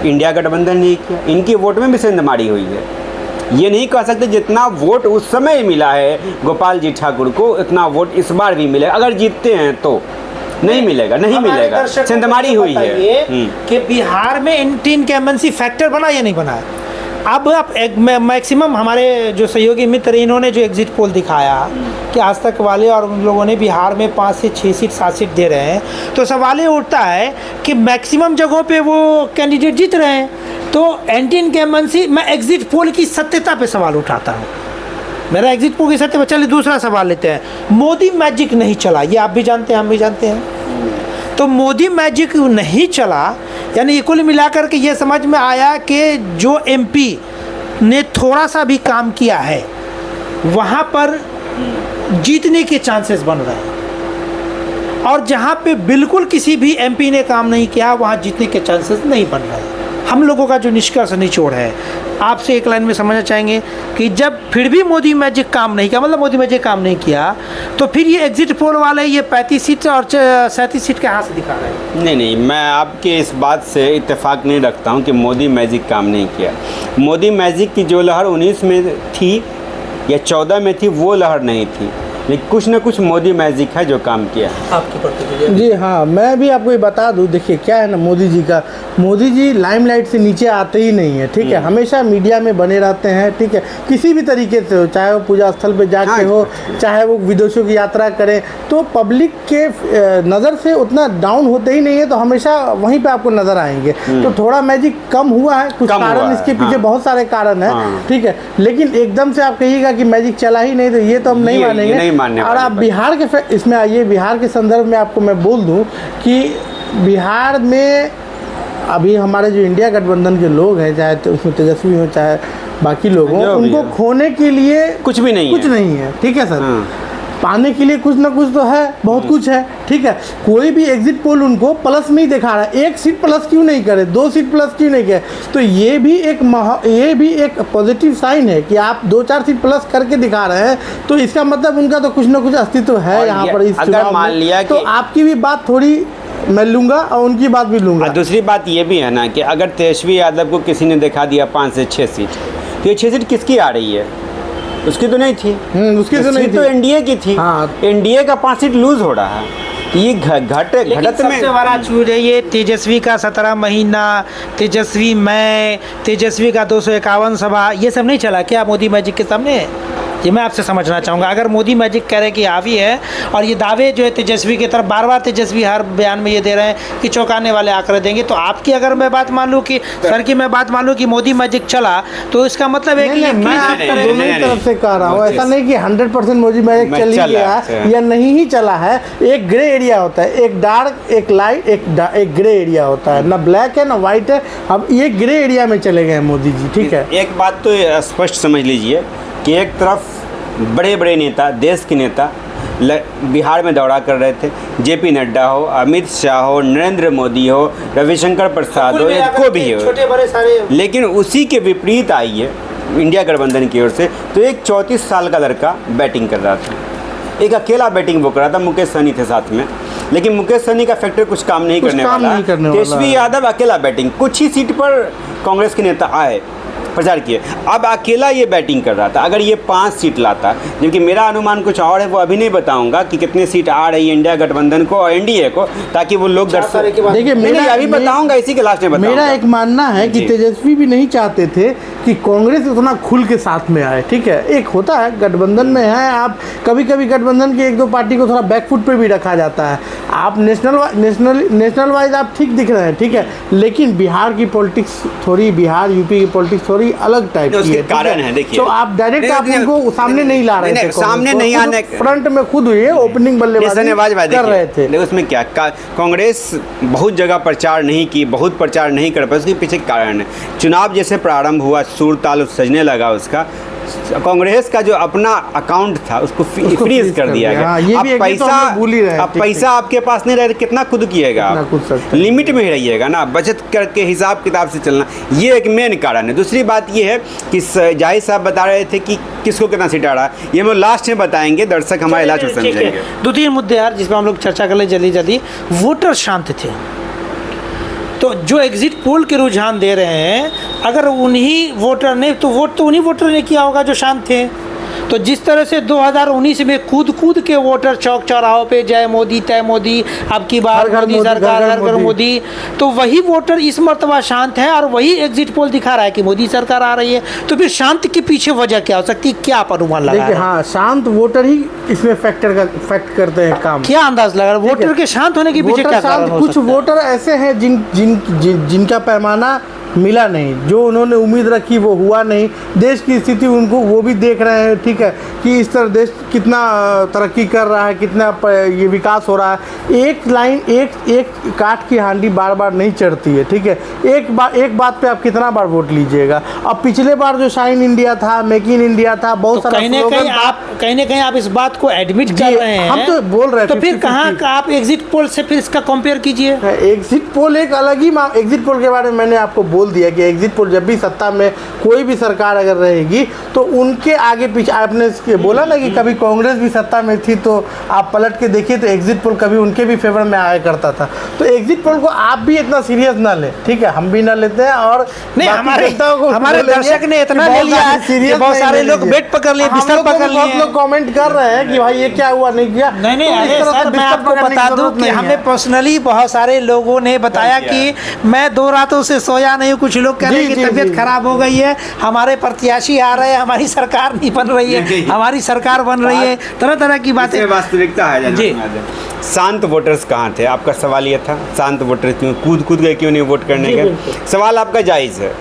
इंडिया गठबंधन ने किया, इनकी वोट में भी सेंधमारी हुई है। ये नहीं कह सकते जितना वोट उस समय मिला है गोपाल जी ठाकुर को, उतना वोट इस बार भी मिले अगर जीतते हैं तो। नहीं मिलेगा, नहीं हमारे मिलेगा। दर्शकों को सेंधमारी हुई है। बताइए कि बिहार में एंटी इनकम्बेंसी फैक्टर बना या नहीं बना। अब आप मैक्सिमम हमारे जो सहयोगी मित्र इन्होंने जो एग्जिट पोल दिखाया कि आज तक वाले और उन लोगों ने बिहार में 5 से 6 सीट 7 सीट दे रहे हैं, तो सवाल ये उठता है कि मैक्सिमम जगहों पे वो कैंडिडेट जीत रहे हैं। तो एंटी इनकम्बेंसी, मैं एग्जिट पोल की सत्यता पे सवाल उठाता हूँ। मेरा एग्जिट पोल की सत्य पे। चलिए दूसरा सवाल लेते हैं। मोदी मैजिक नहीं चला, ये आप भी जानते हैं, हम भी जानते हैं। तो मोदी मैजिक नहीं चला, यानी कुल मिलाकर के ये समझ में आया कि जो एमपी ने थोड़ा सा भी काम किया है वहाँ पर जीतने के चांसेस बन रहे हैं, और जहाँ पे बिल्कुल किसी भी एमपी ने काम नहीं किया वहाँ जीतने के चांसेस नहीं बन रहे हैं। हम लोगों का जो निष्कर्ष निचोड़ है, आपसे एक लाइन में समझना चाहेंगे कि जब फिर भी मोदी मैजिक काम नहीं किया, मतलब मोदी मैजिक काम नहीं किया, तो फिर ये एग्जिट पोल वाले ये 35 सीट और 37 सीट के हाथ से दिखा रहे हैं। नहीं, मैं आपके इस बात से इत्तेफाक नहीं रखता हूं कि मोदी मैजिक काम नहीं किया। मोदी मैजिक की जो लहर 19 में थी या 14 में थी, वो लहर नहीं थी, लेकिन कुछ ना कुछ मोदी मैजिक है जो काम किया। आपकी प्रतिक्रिया? जी हाँ, मैं भी आपको ये बता दूं, देखिए क्या है ना, मोदी जी लाइमलाइट से नीचे आते ही नहीं है, ठीक है। हमेशा मीडिया में बने रहते हैं, ठीक है, किसी भी तरीके से हो, चाहे वो पूजा स्थल पे जाके हो, चाहे वो विदेशों की यात्रा करें, तो पब्लिक के नज़र से उतना डाउन होते ही नहीं है, तो हमेशा वहीं पे आपको नज़र आएंगे। तो थोड़ा मैजिक कम हुआ है, कुछ कारण इसके पीछे बहुत सारे कारण है, ठीक है, लेकिन एकदम से आप कहिएगा कि मैजिक चला ही नहीं, तो ये तो हम नहीं मानेंगे। और आप बिहार के इसमें आइए, बिहार के संदर्भ में आपको मैं बोल दूं कि बिहार में अभी हमारे जो इंडिया गठबंधन के लोग हैं, चाहे तो उसमें तेजस्वी हो चाहे बाकी लोग हों, उनको खोने के लिए कुछ भी नहीं है, ठीक है सर। पाने के लिए कुछ ना कुछ तो है, बहुत कुछ है, ठीक है। कोई भी एग्जिट पोल उनको प्लस में ही दिखा रहा है। 1 सीट प्लस क्यों नहीं करे, 2 सीट प्लस क्यों नहीं करे? तो ये भी एक पॉजिटिव साइन है कि आप 2-4 सीट प्लस करके दिखा रहे हैं, तो इसका मतलब उनका तो कुछ ना कुछ अस्तित्व है यहाँ पर इस चुनाव में। तो आपकी भी बात थोड़ी मैं लूँगा और उनकी बात भी लूँगा। दूसरी बात ये भी है ना कि अगर तेजस्वी यादव को किसी ने दिखा दिया 5 से 6 सीट, तो ये 6 सीट किसकी आ रही है? उसकी तो नहीं थी, उसकी तो नहीं थी, तो एनडीए की थी। एनडीए का 5 सीट लूज हो रहा है। ये घटत में सबसे बड़ा चूज है ये तेजस्वी का 17 महीना, तेजस्वी का 251 सभा, ये सब नहीं चला क्या मोदी मैजिक के सामने? ये मैं आपसे समझना चाहूँगा। अगर मोदी मैजिक कह रहे कि हावी है, और ये दावे जो है तेजस्वी की तरफ बार बार तेजस्वी हर बयान में ये दे रहे हैं कि चौंकाने वाले आंकड़े देंगे, तो आपकी अगर मैं बात मान लूँ कि सर की मैं बात मान लूँ कि मोदी मैजिक चला, तो इसका मतलब है कि मैं आपका दोनों ही तरफ से कह रहा हूँ। ऐसा नहीं कि 100% मोदी मैजिक चल ही गया या नहीं ही चला है। एक ग्रे एरिया होता है, एक डार्क, एक लाइट, एक ग्रे एरिया होता है, ना ब्लैक है ना व्हाइट है। अब ये ग्रे एरिया में चले गए मोदी जी, ठीक है। एक बात तो स्पष्ट समझ लीजिए कि एक तरफ बड़े बड़े नेता, देश के नेता बिहार में दौरा कर रहे थे, जेपी नड्डा हो, अमित शाह हो, नरेंद्र मोदी हो, रविशंकर प्रसाद हो, या कोई भी हो, छोटे बड़े सारे। लेकिन उसी के विपरीत आई है इंडिया गठबंधन की ओर से, तो एक 34 साल का लड़का बैटिंग कर रहा था, एक अकेला बैटिंग वो कर रहा था, मुकेश सहनी थे साथ में, लेकिन मुकेश सहनी का फैक्टर कुछ काम नहीं करने वाला। तेजस्वी यादव अकेला बैटिंग, कुछ ही सीट पर कांग्रेस के नेता आए, प्रचार किए, अब अकेला ये बैटिंग कर रहा था। अगर ये 5 सीट लाता, जबकि मेरा अनुमान कुछ और है, वो अभी नहीं बताऊंगा कि कितने सीट आ रही है इंडिया गठबंधन को और एनडीए को, ताकि वो लोग देखिए, मेरा अभी बताऊंगा, इसी के लास्ट में बताऊंगा। मेरा एक मानना है कि तेजस्वी भी नहीं चाहते थे कि कांग्रेस उतना खुल के साथ में आए, ठीक है। एक होता है गठबंधन में है, आप कभी कभी गठबंधन की 1-2 पार्टी को थोड़ा बैकफुट पे भी रखा जाता है। आप नेशनल वाइज आप ठीक दिख रहे हैं, ठीक है, लेकिन बिहार की पॉलिटिक्स थोड़ी, बिहार यूपी की पॉलिटिक्स थोड़ी अलग टाइप की है, कारण है। देखिए, तो आप डायरेक्ट आप उनको सामने नहीं ला रहे थे, सामने नहीं आने, फ्रंट में खुद हुए ओपनिंग बल्लेबाजी कर रहे थे। उसमें क्या कांग्रेस बहुत जगह प्रचार नहीं की, बहुत प्रचार नहीं कर पाई, उसके पीछे कारण है चुनाव जैसे प्रारंभ हुआ, सुर ताल सजने लगा उसका, कांग्रेस का जो अपना अकाउंट था उसको फ्रीज कर दिया गया। अब पैसा आपके पास नहीं रहे, कितना खुद किएगा आप? लिमिट में ही रहिएगा ना, बचत करके हिसाब किताब से चलना, ये एक मेन कारण है। दूसरी बात ये है कि जाहिद साहब बता रहे थे कि किसको कितना सीट आ रहा है, ये हम लास्ट में बताएंगे, दर्शक हमारे इलाज में समझेंगे। 2-3 मुद्दे यार जिसमें हम लोग चर्चा कर ले जल्दी। वोटर शांत थे, तो जो एग्जिट पोल के रुझान दे रहे हैं, अगर उन्हीं वोटर ने, तो वोट तो उन्हीं वोटर ने किया होगा जो शांत थे। तो जिस तरह से 2019 में कूद के वोटर चौक चौराहों पे जय मोदी तय मोदी, अब की बार हर घर मोदी मोदी, सरकार, घर घर हर घर मोदी। मोदी, तो वही वोटर इस मर्तबा शांत है और वही एग्जिट पोल दिखा रहा है कि मोदी सरकार आ रही है। तो फिर शांत के पीछे वजह क्या हो सकती है, क्या आप अनुमान लगा देखिए, रहे हैं? हाँ, शांत वोटर ही इसमें फैक्ट करते हैं काम। क्या अंदाज लगा रहा है? वोटर के शांत होने के पीछे वोटर क्या शांत, कारण हो कुछ सकता है? वोटर ऐसे हैं जिनका पैमाना मिला नहीं, जो उन्होंने उम्मीद रखी वो हुआ नहीं। देश की स्थिति उनको वो भी देख रहे हैं, ठीक है, कि इस तरह देश कितना तरक्की कर रहा है, कितना ये विकास हो रहा है। एक लाइन एक काठ की हांडी बार बार नहीं चढ़ती है, ठीक है। एक बात पे आप कितना बार वोट लीजिएगा। अब पिछले बार जो शाइन इंडिया था, मेक इन इंडिया था, बहुत तो सारा कहीं ना कहीं आप इस बात को एडमिट कर रहे हैं। हम तो बोल रहे हैं, तो फिर 50-50 कहाँ आप एग्जिट पोल से फिर इसका कंपेयर कीजिए। एग्जिट पोल एक अलग ही एग्जिट पोल के बारे में मैंने आपको बोल दिया कि एग्जिट पोल जब भी सत्ता में कोई भी सरकार अगर रहेगी तो उनके आगे पीछे, आपने बोला ना कि कभी कांग्रेस भी सत्ता में थी, तो आप पलट के देखिए तो एग्जिट पोल कभी उनके भी फेवर में आया करता था। तो एग्जिट पोल को आप भी इतना सीरियस ना लें, ठीक है, हम भी ना लेते हैं। और नहीं, हमारे दर्शक ने इतना ले लिया है कि बहुत सारे लोग बेड पकड़ लिए, बिस्तर पकड़ लिए। बहुत लोग कमेंट कर रहे हैं कि भाई ये क्या हुआ, नहीं किया। नहीं, तो इस अरे तरह से सर, मैं बिस्तर आपको पकड़ने की बता दूं जरूरत कि नहीं है। हमें पर्सनली बहुत सारे लोगों ने बताया कि मैं 2 रातों से सोया नहीं हूँ। कुछ लोग कह रहे हैं जी, कि जी, तबीयत जी। खराब हो गई है, हमारे प्रत्याशी आ रहे हैं, हमारी सरकार नहीं बन रही है, हमारी सरकार बन रही है, तरह तरह की बातें। इसमें वास्तविकता है जी। शांत वोटर्स कहाँ थे? आपका सवाल ये था, शांत वोटर क्यों कूद गए, क्यों नहीं वोट करने जी, का? बिल्कुल। सवाल आपका जायज़ है।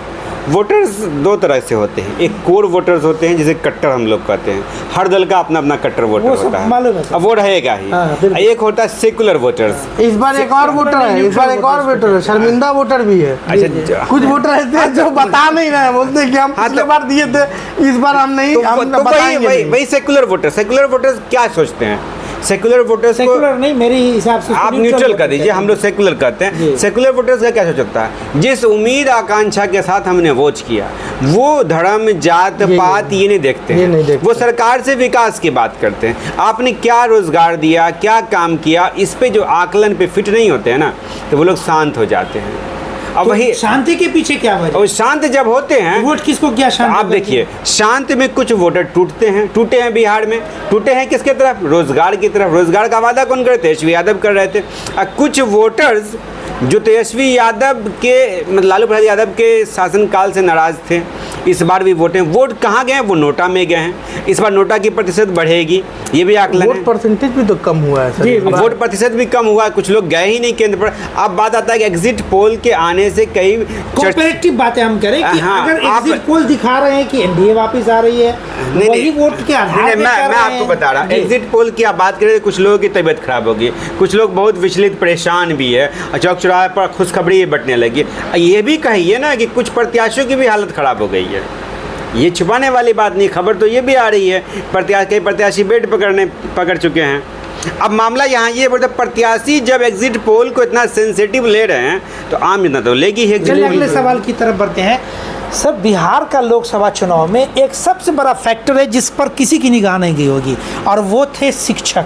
वोटर्स 2 तरह से होते हैं। एक कोर वोटर्स होते हैं जिसे कट्टर हम लोग कहते हैं। हर दल का अपना अपना कट्टर वोटर वो सब होता मालूम है है, सर। अब वो रहेगा ही। हाँ, बिल्कुल। एक होता है सेकुलर वोटर्स। इस बार एक और वोटर है, इस बार एक और वोटर है, शर्मिंदा वोटर भी है। अच्छा, कुछ वोटर ऐसे हैं जो बता नहीं रहे हैं, बोलते हैं कि हम पिछले बार दिए थे, इस बार हम नहीं, हम तो बताएंगे नहीं। वही सेकुलर वोटर्स क्या सोचते हैं? सेकुलर वोटर्स को सेकुलर नहीं, मेरे हिसाब से आप न्यूट्रल कर दीजिए, हम लोग सेकुलर कहते हैं। जी। सेकुलर वोटर्स का क्या सोच सकता है? जिस उम्मीद आकांक्षा के साथ हमने वोट किया, वो धर्म जात पात ये नहीं देखते ये हैं। नहीं देखते। वो सरकार से विकास की बात करते हैं। आपने क्या रोजगार दिया, क्या काम किया, इस पे जो आकलन पे फिट नहीं होते हैं ना, तो वो लोग शांत हो जाते हैं। अब वही, तो शांति के पीछे क्या वजह? और शांत जब होते हैं, वोट किसको क्या शांति? आप देखिए, शांत में कुछ वोटर टूटे हैं बिहार में। टूटे हैं किसके तरफ? रोजगार की तरफ। रोजगार का वादा कौन करे? तेजस्वी यादव कर रहे थे। और कुछ वोटर्स जो तेजस्वी यादव के, मतलब लालू प्रसाद यादव के शासनकाल से नाराज थे, इस बार भी वोट कहाँ गए हैं? वो नोटा में गए हैं। इस बार नोटा की प्रतिशत बढ़ेगी, ये भी आकलन है। वोट परसेंटेज भी तो कम हुआ है सर। जी, अब वोट प्रतिशत भी कम हुआ है, कुछ लोग गए ही नहीं केंद्र पर। अब बात आता है कि एग्जिट पोल के आने से कई कॉम्पैरेटिव बातें हम करें कि हाँ, अगर आप- एग्जिट पोल दिखा रहे हैं कि एनडीए वापस आ रही है, वही वोट के आधार पे मैं कर रहे आपको हैं। बता रहा हूँ, जी। एग्जिट पोल की आप बात करें तो कुछ लोगों की तबीयत खराब होगी, कुछ लोग बहुत विचलित परेशान भी है, और चौक चौराहे पर खुशखबरी बंटने लगी। ये भी कहिए ना कि कुछ प्रत्याशियों की भी हालत खराब हो गई है। ये छुपाने वाली बात नहीं, खबर तो ये भी आ रही है, कई प्रत्याशी बेड पकड़ चुके हैं। अब मामला यहाँ ये बोलते, प्रत्याशी जब एग्जिट पोल को इतना सेंसिटिव ले रहे हैं तो आम जनता तो लेगी ही। चलिए अगले सवाल की तरफ बढ़ते हैं। सर, बिहार का लोकसभा चुनाव में एक सबसे बड़ा फैक्टर है जिस पर किसी की निगाह नहीं गई होगी, और वो थे शिक्षक।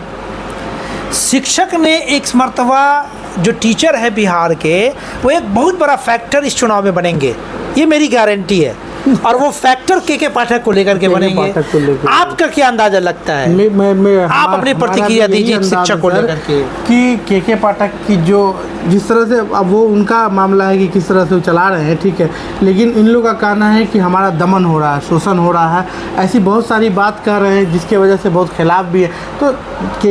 शिक्षक ने एक मर्तबा, जो टीचर है बिहार के, वो एक बहुत बड़ा फैक्टर इस चुनाव में बनेंगे, ये मेरी गारंटी है। और वो फैक्टर के पाठक को लेकर के बनेंगे। पाठक को लेकर। आपका क्या अंदाजा लगता है? आप अपनी हमारा प्रतिक्रिया भी यही दीजिए अंदाज शिक्षक को है सर, लेकर के। कि पाठक की जो जिस तरह से, अब वो उनका मामला है कि किस तरह से वो चला रहे हैं, ठीक है, लेकिन इन लोगों का कहना है कि हमारा दमन हो रहा है, शोषण हो रहा है, ऐसी बहुत सारी बात कर रहे हैं जिसके वजह से बहुत खिलाफ भी है। तो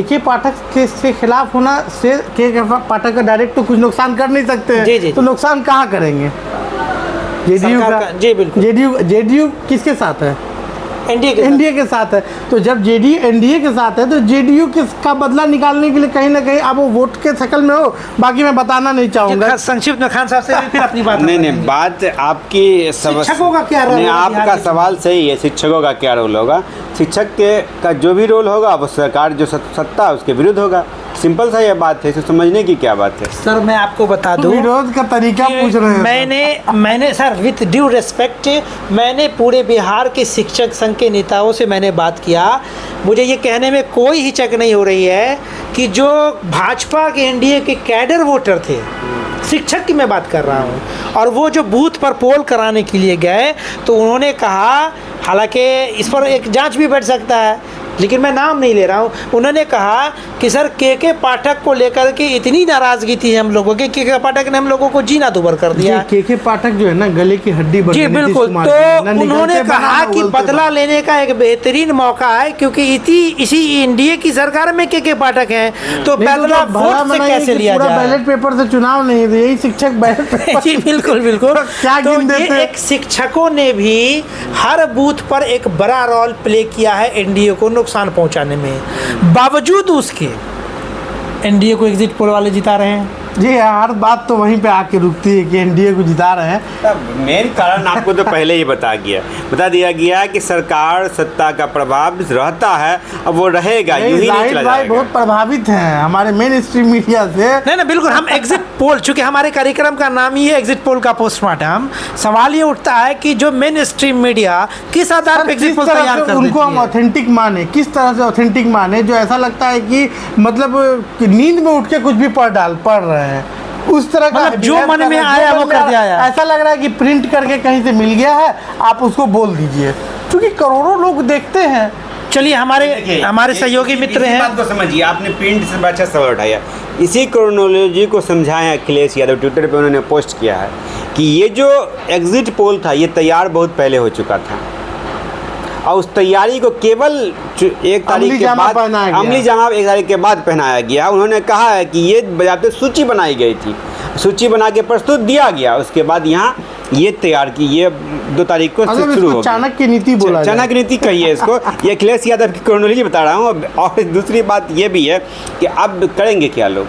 के पाठक के से खिलाफ होना से के पाठक का डायरेक्ट तो कुछ नुकसान कर नहीं सकते हैं। जी, जी, तो नुकसान कहाँ करेंगे? जेडीयू सरकार का। का- जी, बिल्कुल। जेडीयू किसके साथ है? एनडीए के साथ है। तो जब जेडीयू एनडीए के साथ है तो जेडीयू का बदला निकालने के लिए कहीं ना कहीं आप वो वोट के शक्ल में हो। बाकी मैं बताना नहीं चाहूँगा। संक्षिप्त में खान साहब से भी फिर अपनी बात नहीं, बात आपकी शिक्षकों का क्या रोल नहीं, है आपका बिहार के सवाल सही है। शिक्षकों का क्या रोल होगा? शिक्षक का जो भी रोल होगा वो सरकार जो सत्ता है उसके विरुद्ध होगा। सिंपल सा ये बात है, इसे समझने की क्या बात है? सर, मैं आपको बता दूं, विरोध का तरीका कि पूछ रहे हैं। मैंने सर, विथ ड्यू रिस्पेक्ट, मैंने पूरे बिहार के शिक्षक संघ के नेताओं से मैंने बात किया। मुझे ये कहने में कोई हिचक नहीं हो रही है कि जो भाजपा के एनडीए के कैडर वोटर थे, शिक्षक की मैं बात कर रहा हूँ, और वो जो बूथ पर पोल कराने के लिए गए तो उन्होंने कहा हालांकि इस पर एक जांच भी बैठ सकता है, लेकिन मैं नाम नहीं ले रहा हूँ। उन्होंने कहा कि सर के पाठक को लेकर के इतनी नाराज़गी थी हम लोगों की, के पाठक ने हम लोगों को जीना दुभर कर दिया। के पाठक जो है ना गले की हड्डी बन जी बिल्कुल। तो उन्होंने कहा कि बदला लेने का एक बेहतरीन मौका है, क्योंकि इसी एनडीए की सरकार में के पाठक हैं, तो बदला वोट से कैसे लिया जाए। बैलेट पेपर से चुनाव नहीं, यही शिक्षक बैलेट पेपर। जी बिल्कुल बिल्कुल। क्या तो गिन देते हैं? एक शिक्षकों ने भी हर बूथ पर एक बड़ा रोल प्ले किया है एनडीए को नुकसान पहुंचाने में, बावजूद उसके एनडीए को एग्जिट पोल वाले जिता रहे हैं। जी हर बात तो वहीं पे आके रुकती है कि एनडीए को जिता रहे हैं। मेन कारण आपको तो पहले ही बता दिया गया कि सरकार सत्ता का प्रभाव रहता है, अब वो रहेगा, यूं ही नहीं चला जाएगा। बहुत प्रभावित हैं हमारे मेन स्ट्रीम मीडिया से। नहीं बिल्कुल। हम एग्जिट पोल, चूंकि हमारे कार्यक्रम का नाम ही है एग्जिट पोल का पोस्टमार्टम, सवाल ये उठता है कि जो मेन स्ट्रीम मीडिया किस आधार पर एग्जिट पोल तैयार कर उनको हम ऑथेंटिक माने, किस तरह से ऑथेंटिक माने, जो ऐसा लगता है कि मतलब कि नींद में उठ के कुछ भी पढ़ रहे हैं, उस तरह का मतलब जो मन में आया वो कर दिया। ऐसा लग रहा है कि प्रिंट करके कहीं से मिल गया है, आप उसको बोल दीजिए, क्योंकि करोड़ों लोग देखते हैं। चलिए हमारे सहयोगी मित्र हैं। बात को समझिए, आपने प्रिंट से अच्छा सवाल उठाया। इसी क्रोनोलॉजी को समझाया अखिलेश यादव, ट्विटर पे उन्होंने पोस्ट किया है कि ये जो एग्जिट पोल था ये तैयार बहुत पहले हो चुका था, और उस तैयारी को केवल 1 तारीख के बाद अमली जामा 1 तारीख के बाद पहनाया गया। उन्होंने कहा है कि ये बजाते सूची बनाई गई थी, सूची बना के प्रस्तुत दिया गया, उसके बाद यहाँ ये तैयार की, ये 2 तारीख को शुरू हो। चाणक्य नीति बोला, चाणक्य नीति कहिए इसको। ये अखिलेश यादव की क्रोनोलॉजी बता रहा हूँ। और दूसरी बात ये भी है कि अब करेंगे क्या लोग।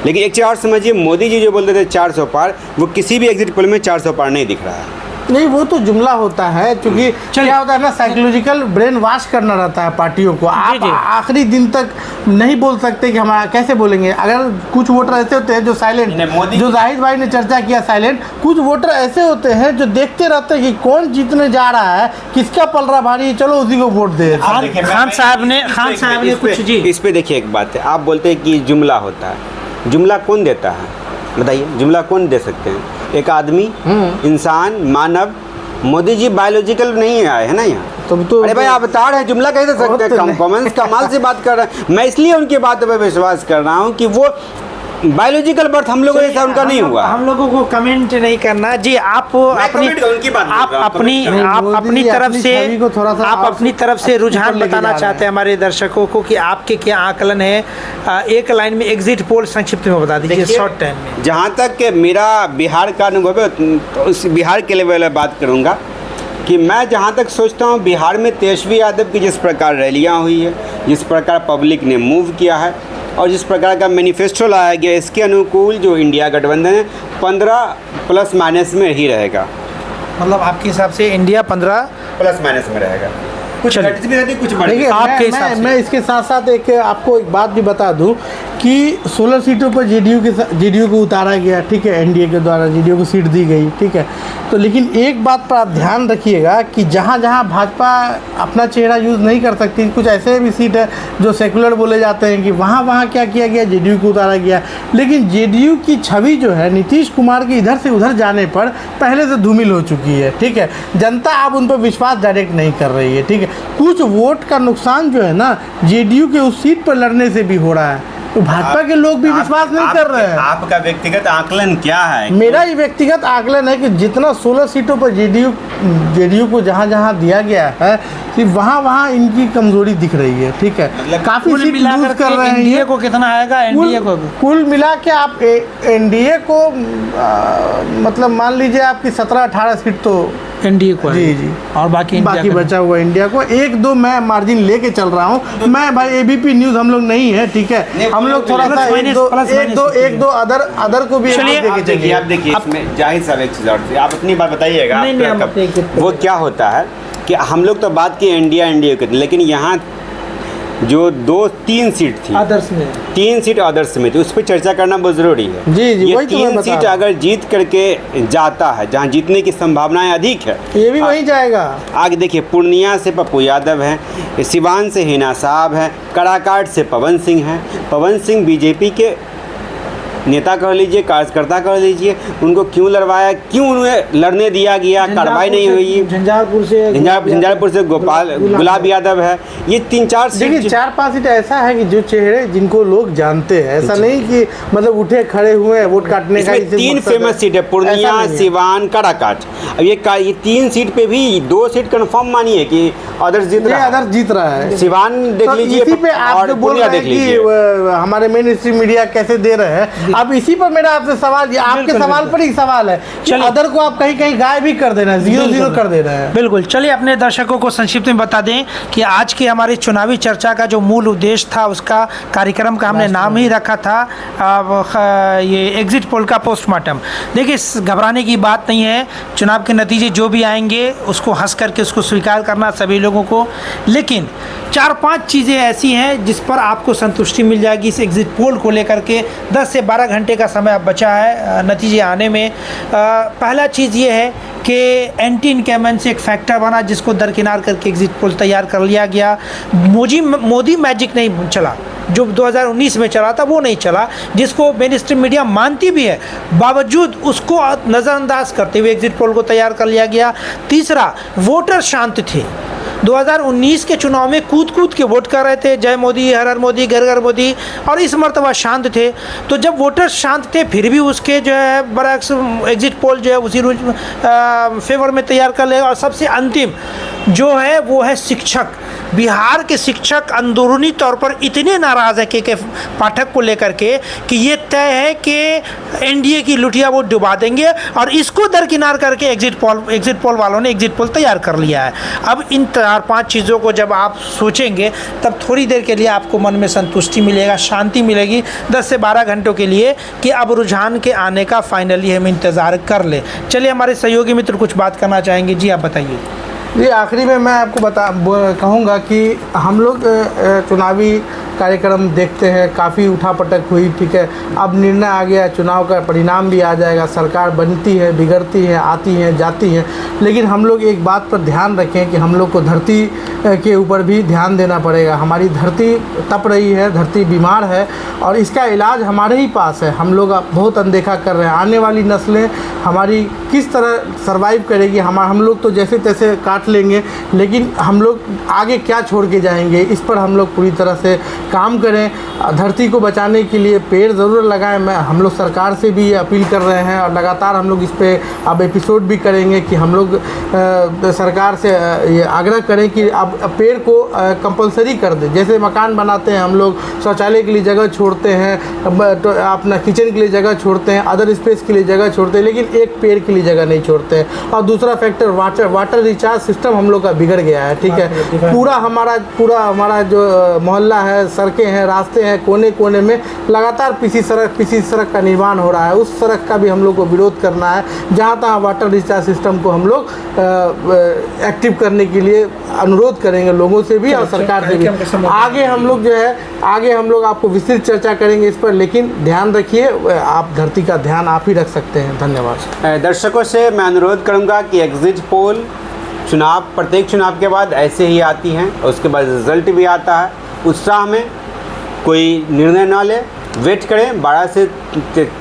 लेकिन एक चीज़ और समझिए, मोदी जी जो बोलते थे 400 पार, वो किसी भी एग्जिट पोल में 400 पार नहीं दिख रहा है। नहीं, वो तो जुमला होता है, क्योंकि क्या होता है ना, साइकोलॉजिकल ब्रेन वॉश करना रहता है पार्टियों को। आप आखिरी दिन तक नहीं बोल सकते कि हमारा कैसे बोलेंगे। अगर कुछ वोटर ऐसे होते हैं जो साइलेंट, जो जाहिद भाई ने चर्चा किया साइलेंट, कुछ वोटर ऐसे होते हैं जो देखते रहते हैं कि कौन जीतने जा रहा है, किसका पलड़ा भारी है, चलो उसी को वोट दे। खान साहब ने कुछ जी इस पे देखिए, एक बात है, आप बोलते हैं कि जुमला होता है, जुमला कौन देता है बताइए? जुमला कौन दे सकते हैं? एक आदमी, इंसान, मानव। मोदी जी बायोलॉजिकल नहीं आए है ना यहाँ। तो अरे भाई अवतार है, जुमला कैसे दे सकते हैं? कॉमन कमाल से बात कर रहे हैं। मैं इसलिए उनकी बात पर विश्वास कर रहा हूँ कि वो बायोलॉजिकल बर्थ हम लोगों जैसा उनका नहीं हुआ। हम लोगों को कमेंट नहीं करना जी। आप अपनी तरफ से रुझान बताना चाहते हैं हमारे दर्शकों को कि आपके क्या आकलन है? एक लाइन में एग्जिट पोल संक्षिप्त में बता दीजिए, शॉर्ट टाइम में। जहाँ तक मेरा बिहार का अनुभव है, तो उस बिहार के लेवल में बात करूँगा कि मैं जहाँ तक सोचता हूँ, बिहार में तेजस्वी यादव की जिस प्रकार रैलियाँ हुई है, जिस प्रकार पब्लिक ने मूव किया है और जिस प्रकार का मैनिफेस्टो लाया गया, इसके अनुकूल जो इंडिया गठबंधन है 15 प्लस माइनस में ही रहेगा। मतलब आपके हिसाब से इंडिया 15 प्लस माइनस में रहेगा, कुछ घटती भी रहती, कुछ बढ़ती। मैं इसके साथ साथ आपको एक बात भी बता दूं कि 16 सीटों पर जेडीयू को उतारा गया, ठीक है, एनडीए के द्वारा जेडीयू को सीट दी गई, ठीक है। तो लेकिन एक बात पर आप ध्यान रखिएगा कि जहाँ जहाँ भाजपा अपना चेहरा यूज़ नहीं कर सकती, कुछ ऐसे भी सीट है जो सेकुलर बोले जाते हैं कि वहाँ क्या किया गया, जेडीयू को उतारा गया। लेकिन जेडीयू की छवि जो है नीतीश कुमार के इधर से उधर जाने पर पहले से धूमिल हो चुकी है, ठीक है। जनता अब उन पर विश्वास डायरेक्ट नहीं कर रही है, ठीक है। कुछ वोट का नुकसान जो है ना जेडीयू के उस सीट पर लड़ने से भी हो रहा है, तो भाजपा के लोग भी विश्वास नहीं कर रहे हैं। आपका व्यक्तिगत आकलन क्या है? मेरा ये व्यक्तिगत आकलन है कि जितना 16 सीटों पर जेडीयू को जहाँ जहाँ दिया गया है, सिर्फ वहाँ इनकी कमजोरी दिख रही है, ठीक है। मतलब काफी सीट लूज कर रहे हैं। एनडीए को कितना आएगा? एनडीए को कुल मिला के आप एनडीए को मतलब मान लीजिए आपकी 17-18 सीट तो एनडीए को जी और बाकी बचा हुआ इंडिया को 1-2 मैं मार्जिन लेके चल रहा हूँ। मैं भाई एबीपी न्यूज़ हम लोग नहीं है, ठीक है। हम लोग थोड़ा सा एक दो अदर को भी देखिए। आप देखिए, इसमें जाहिर साहब एक चीज़ और थी, आप अपनी बात बताइएगा। वो क्या होता है कि हम लोग तो बात की एनडीए की, लेकिन यहाँ जो 2-3 सीट थी अदर्स में, 3 सीट अदर्स में थी, उस पर चर्चा करना बहुत ज़रूरी है। जी ये 3 सीट अगर जीत करके जाता है, जहाँ जीतने की संभावनाएं अधिक है, ये भी वहीं जाएगा। आगे देखिए, पूर्णिया से पप्पू यादव हैं, सिवान से हिना साहब हैं, कराकाट से पवन सिंह हैं। पवन सिंह बीजेपी के नेता कह लीजिए, कार्यकर्ता कह लीजिए, उनको क्यों लड़वाया, क्यों उन्हें लड़ने दिया गया, कार्रवाई नहीं हुई। झंझारपुर से गुलाब यादव है, ये 3-4 देखिए सीट 4-5 सीट ऐसा है कि जो चेहरे जिनको लोग जानते हैं, ऐसा नहीं कि मतलब उठे खड़े हुए हैं वोट काटने का। इसमें 3 फेमस सीट है, पूर्णिया, सिवान, काराकाट। अब ये 3 सीट पे भी 2 सीट कंफर्म मानिए कि अदर्स जीत रहा है। सिवान देख लीजिए, इसी पे आप जो बोल रहे हैं कि हमारे मेन स्ट्रीम मीडिया कैसे दे रहे हैं, अब इसी पर मेरा आपसे सवाल, ये आपके सवाल पर ही सवाल है कि अदर को आप कहीं कहीं गायब भी कर देना है, 0-0 कर दे रहे हैं। बिल्कुल। चलिए अपने दर्शकों को संक्षिप्त में बता दें कि आज के हमारे चुनावी चर्चा का जो मूल उद्देश्य था, उसका कार्यक्रम का हमने नाम ही रखा था ये एग्जिट पोल का पोस्टमार्टम। देखिए घबराने की बात नहीं है, चुनाव के नतीजे जो भी आएंगे उसको हंस करके उसको स्वीकार करना सभी लोगों को, लेकिन 4-5 चीज़ें ऐसी हैं जिस पर आपको संतुष्टि मिल जाएगी इस एग्जिट पोल को लेकर के। 10 से 12 घंटे का समय अब बचा है नतीजे आने में। पहला चीज़ ये है कि एंटी इनकम्बेंसी एक फैक्टर बना जिसको दरकिनार करके एग्जिट पोल तैयार कर लिया गया। मोदी मैजिक नहीं चला, जो 2019 में चला था वो नहीं चला, जिसको मेन स्ट्रीम मीडिया मानती भी है, बावजूद उसको नज़रअंदाज करते हुए एग्जिट पोल को तैयार कर लिया गया। तीसरा, वोटर शांत थे। 2019 के चुनाव में कूद के वोट कर रहे थे, जय मोदी, हर हर मोदी, घर घर मोदी, और इस मर्तबा शांत थे। तो जब वोटर शांत थे फिर भी उसके जो है बड़ा एग्जिट पोल जो है उसी फेवर में तैयार कर लेगा। और सबसे अंतिम जो है वो है शिक्षक। बिहार के शिक्षक अंदरूनी तौर पर इतने नाराज़ है के पाठक को लेकर के कि ये तय है कि एनडीए की लुटिया वो डुबा देंगे, और इसको दरकिनार करके एग्जिट पोल वालों ने एग्जिट पोल तैयार कर लिया है। अब इन 4-5 चीज़ों को जब आप सोचेंगे तब थोड़ी देर के लिए आपको मन में संतुष्टि मिलेगा, शांति मिलेगी 10 से 12 घंटों के लिए कि अब रुझान के आने का फाइनली हम इंतज़ार कर ले। चलिए हमारे सहयोगी मित्र कुछ बात करना चाहेंगे, जी आप बताइए। ये आखिरी में मैं आपको कहूँगा कि हम लोग चुनावी कार्यक्रम देखते हैं, काफ़ी उठापटक हुई, ठीक है, अब निर्णय आ गया, चुनाव का परिणाम भी आ जाएगा, सरकार बनती है, बिगड़ती है, आती है, जाती है, लेकिन हम लोग एक बात पर ध्यान रखें कि हम लोग को धरती के ऊपर भी ध्यान देना पड़ेगा। हमारी धरती तप रही है, धरती बीमार है, और इसका इलाज हमारे ही पास है। हम लोग बहुत अनदेखा कर रहे हैं। आने वाली नस्लें हमारी किस तरह सर्वाइव करेगी? हम लोग तो जैसे तैसे काट लेंगे, लेकिन हम लोग आगे क्या छोड़ के जाएंगे, इस पर हम लोग पूरी तरह से काम करें। धरती को बचाने के लिए पेड़ ज़रूर लगाएं। हम लोग सरकार से भी अपील कर रहे हैं, और लगातार हम लोग इस पे अब एपिसोड भी करेंगे कि हम लोग सरकार से ये आग्रह करें कि अब पेड़ को कंपलसरी कर दें। जैसे मकान बनाते हैं हम लोग, शौचालय के लिए जगह छोड़ते हैं, तो अपना किचन के लिए जगह छोड़ते हैं, अदर स्पेस के लिए जगह छोड़ते हैं, लेकिन एक पेड़ के लिए जगह नहीं छोड़ते हैं। और दूसरा फैक्टर वाटर रिचार्ज सिस्टम हम लोग का बिगड़ गया है, ठीक है। पूरा हमारा जो मोहल्ला है, सड़कें हैं, रास्ते हैं, कोने कोने में लगातार पीसी सड़क का निर्माण हो रहा है। उस सड़क का भी हम लोग को विरोध करना है। जहाँ तहाँ वाटर रिचार्ज सिस्टम को हम लोग एक्टिव करने के लिए अनुरोध करेंगे लोगों से भी और सरकार से भी। आगे हम लोग जो है आपको विस्तृत चर्चा करेंगे इस पर, लेकिन ध्यान रखिए, आप धरती का ध्यान आप ही रख सकते हैं। धन्यवाद। दर्शकों से मैं अनुरोध करूँगा कि एग्जिट पोल प्रत्येक चुनाव के बाद ऐसे ही आती हैं, उसके बाद रिजल्ट भी आता है। उत्साह में कोई निर्णय ना ले, वेट करें। 12 से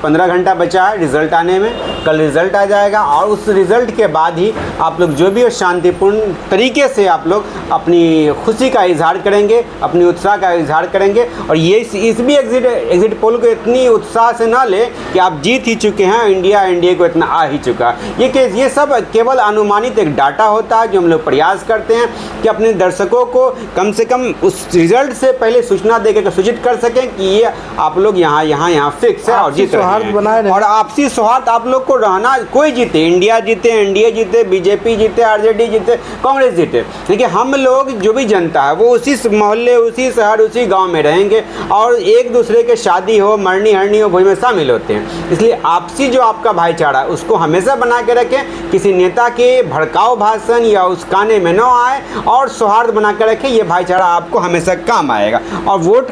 15 घंटा बचा है रिज़ल्ट आने में, कल रिज़ल्ट आ जाएगा, और उस रिज़ल्ट के बाद ही आप लोग जो भी हो शांतिपूर्ण तरीके से आप लोग अपनी खुशी का इजहार करेंगे, अपनी उत्साह का इजहार करेंगे। और ये इस भी एग्जिट पोल को इतनी उत्साह से ना ले कि आप जीत ही चुके हैं, इंडिया को इतना आ ही चुका। ये सब केवल अनुमानित एक डाटा होता है जो हम लोग प्रयास करते हैं कि अपने दर्शकों को कम से कम उस रिज़ल्ट से पहले सूचना देकर सूचित कर सकें कि ये आप लोग यहाँ फिक्स है और जीत रहे हैं। और आपसी सौहार्द आप लोग को रहना, कोई जीते, इंडिया जीते, एनडीए जीते, बीजेपी जीते, आरजेडी जीते, कांग्रेस जीते, देखिए हम लोग जो भी जनता है वो उसी मोहल्ले, उसी शहर, उसी गांव में रहेंगे, और एक दूसरे के शादी हो, मरनी हरनी हो, भोज में शामिल होते हैं। इसलिए आपसी जो आपका भाईचारा है उसको हमेशा बना के रखें, किसी नेता के भड़काऊ भाषण या उस्काने में न आए, और सौहार्द बना के रखें। ये भाईचारा आपको हमेशा काम आएगा। और वोट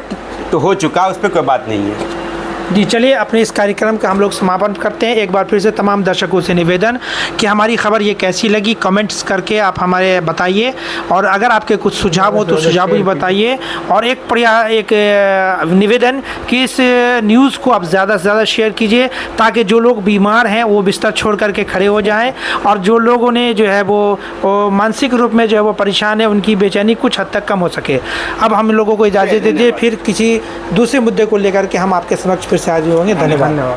तो हो चुका, उस पर कोई बात नहीं है। जी चलिए अपने इस कार्यक्रम का हम लोग समापन करते हैं। एक बार फिर से तमाम दर्शकों से निवेदन कि हमारी खबर ये कैसी लगी कमेंट्स करके आप हमारे बताइए, और अगर आपके कुछ सुझाव हो तो सुझाव भी बताइए। और एक निवेदन कि इस न्यूज़ को आप ज़्यादा से ज़्यादा शेयर कीजिए ताकि जो लोग बीमार हैं वो बिस्तर छोड़ करके खड़े हो जाएं, और जो लोगों ने जो है वो मानसिक रूप में जो है वो परेशान है उनकी बेचैनी कुछ हद तक कम हो सके। अब हम लोगों को इजाज़त दीजिए, फिर किसी दूसरे मुद्दे को लेकर के हम आपके समक्ष फिर से हाजिर होंगे। धन्यवाद।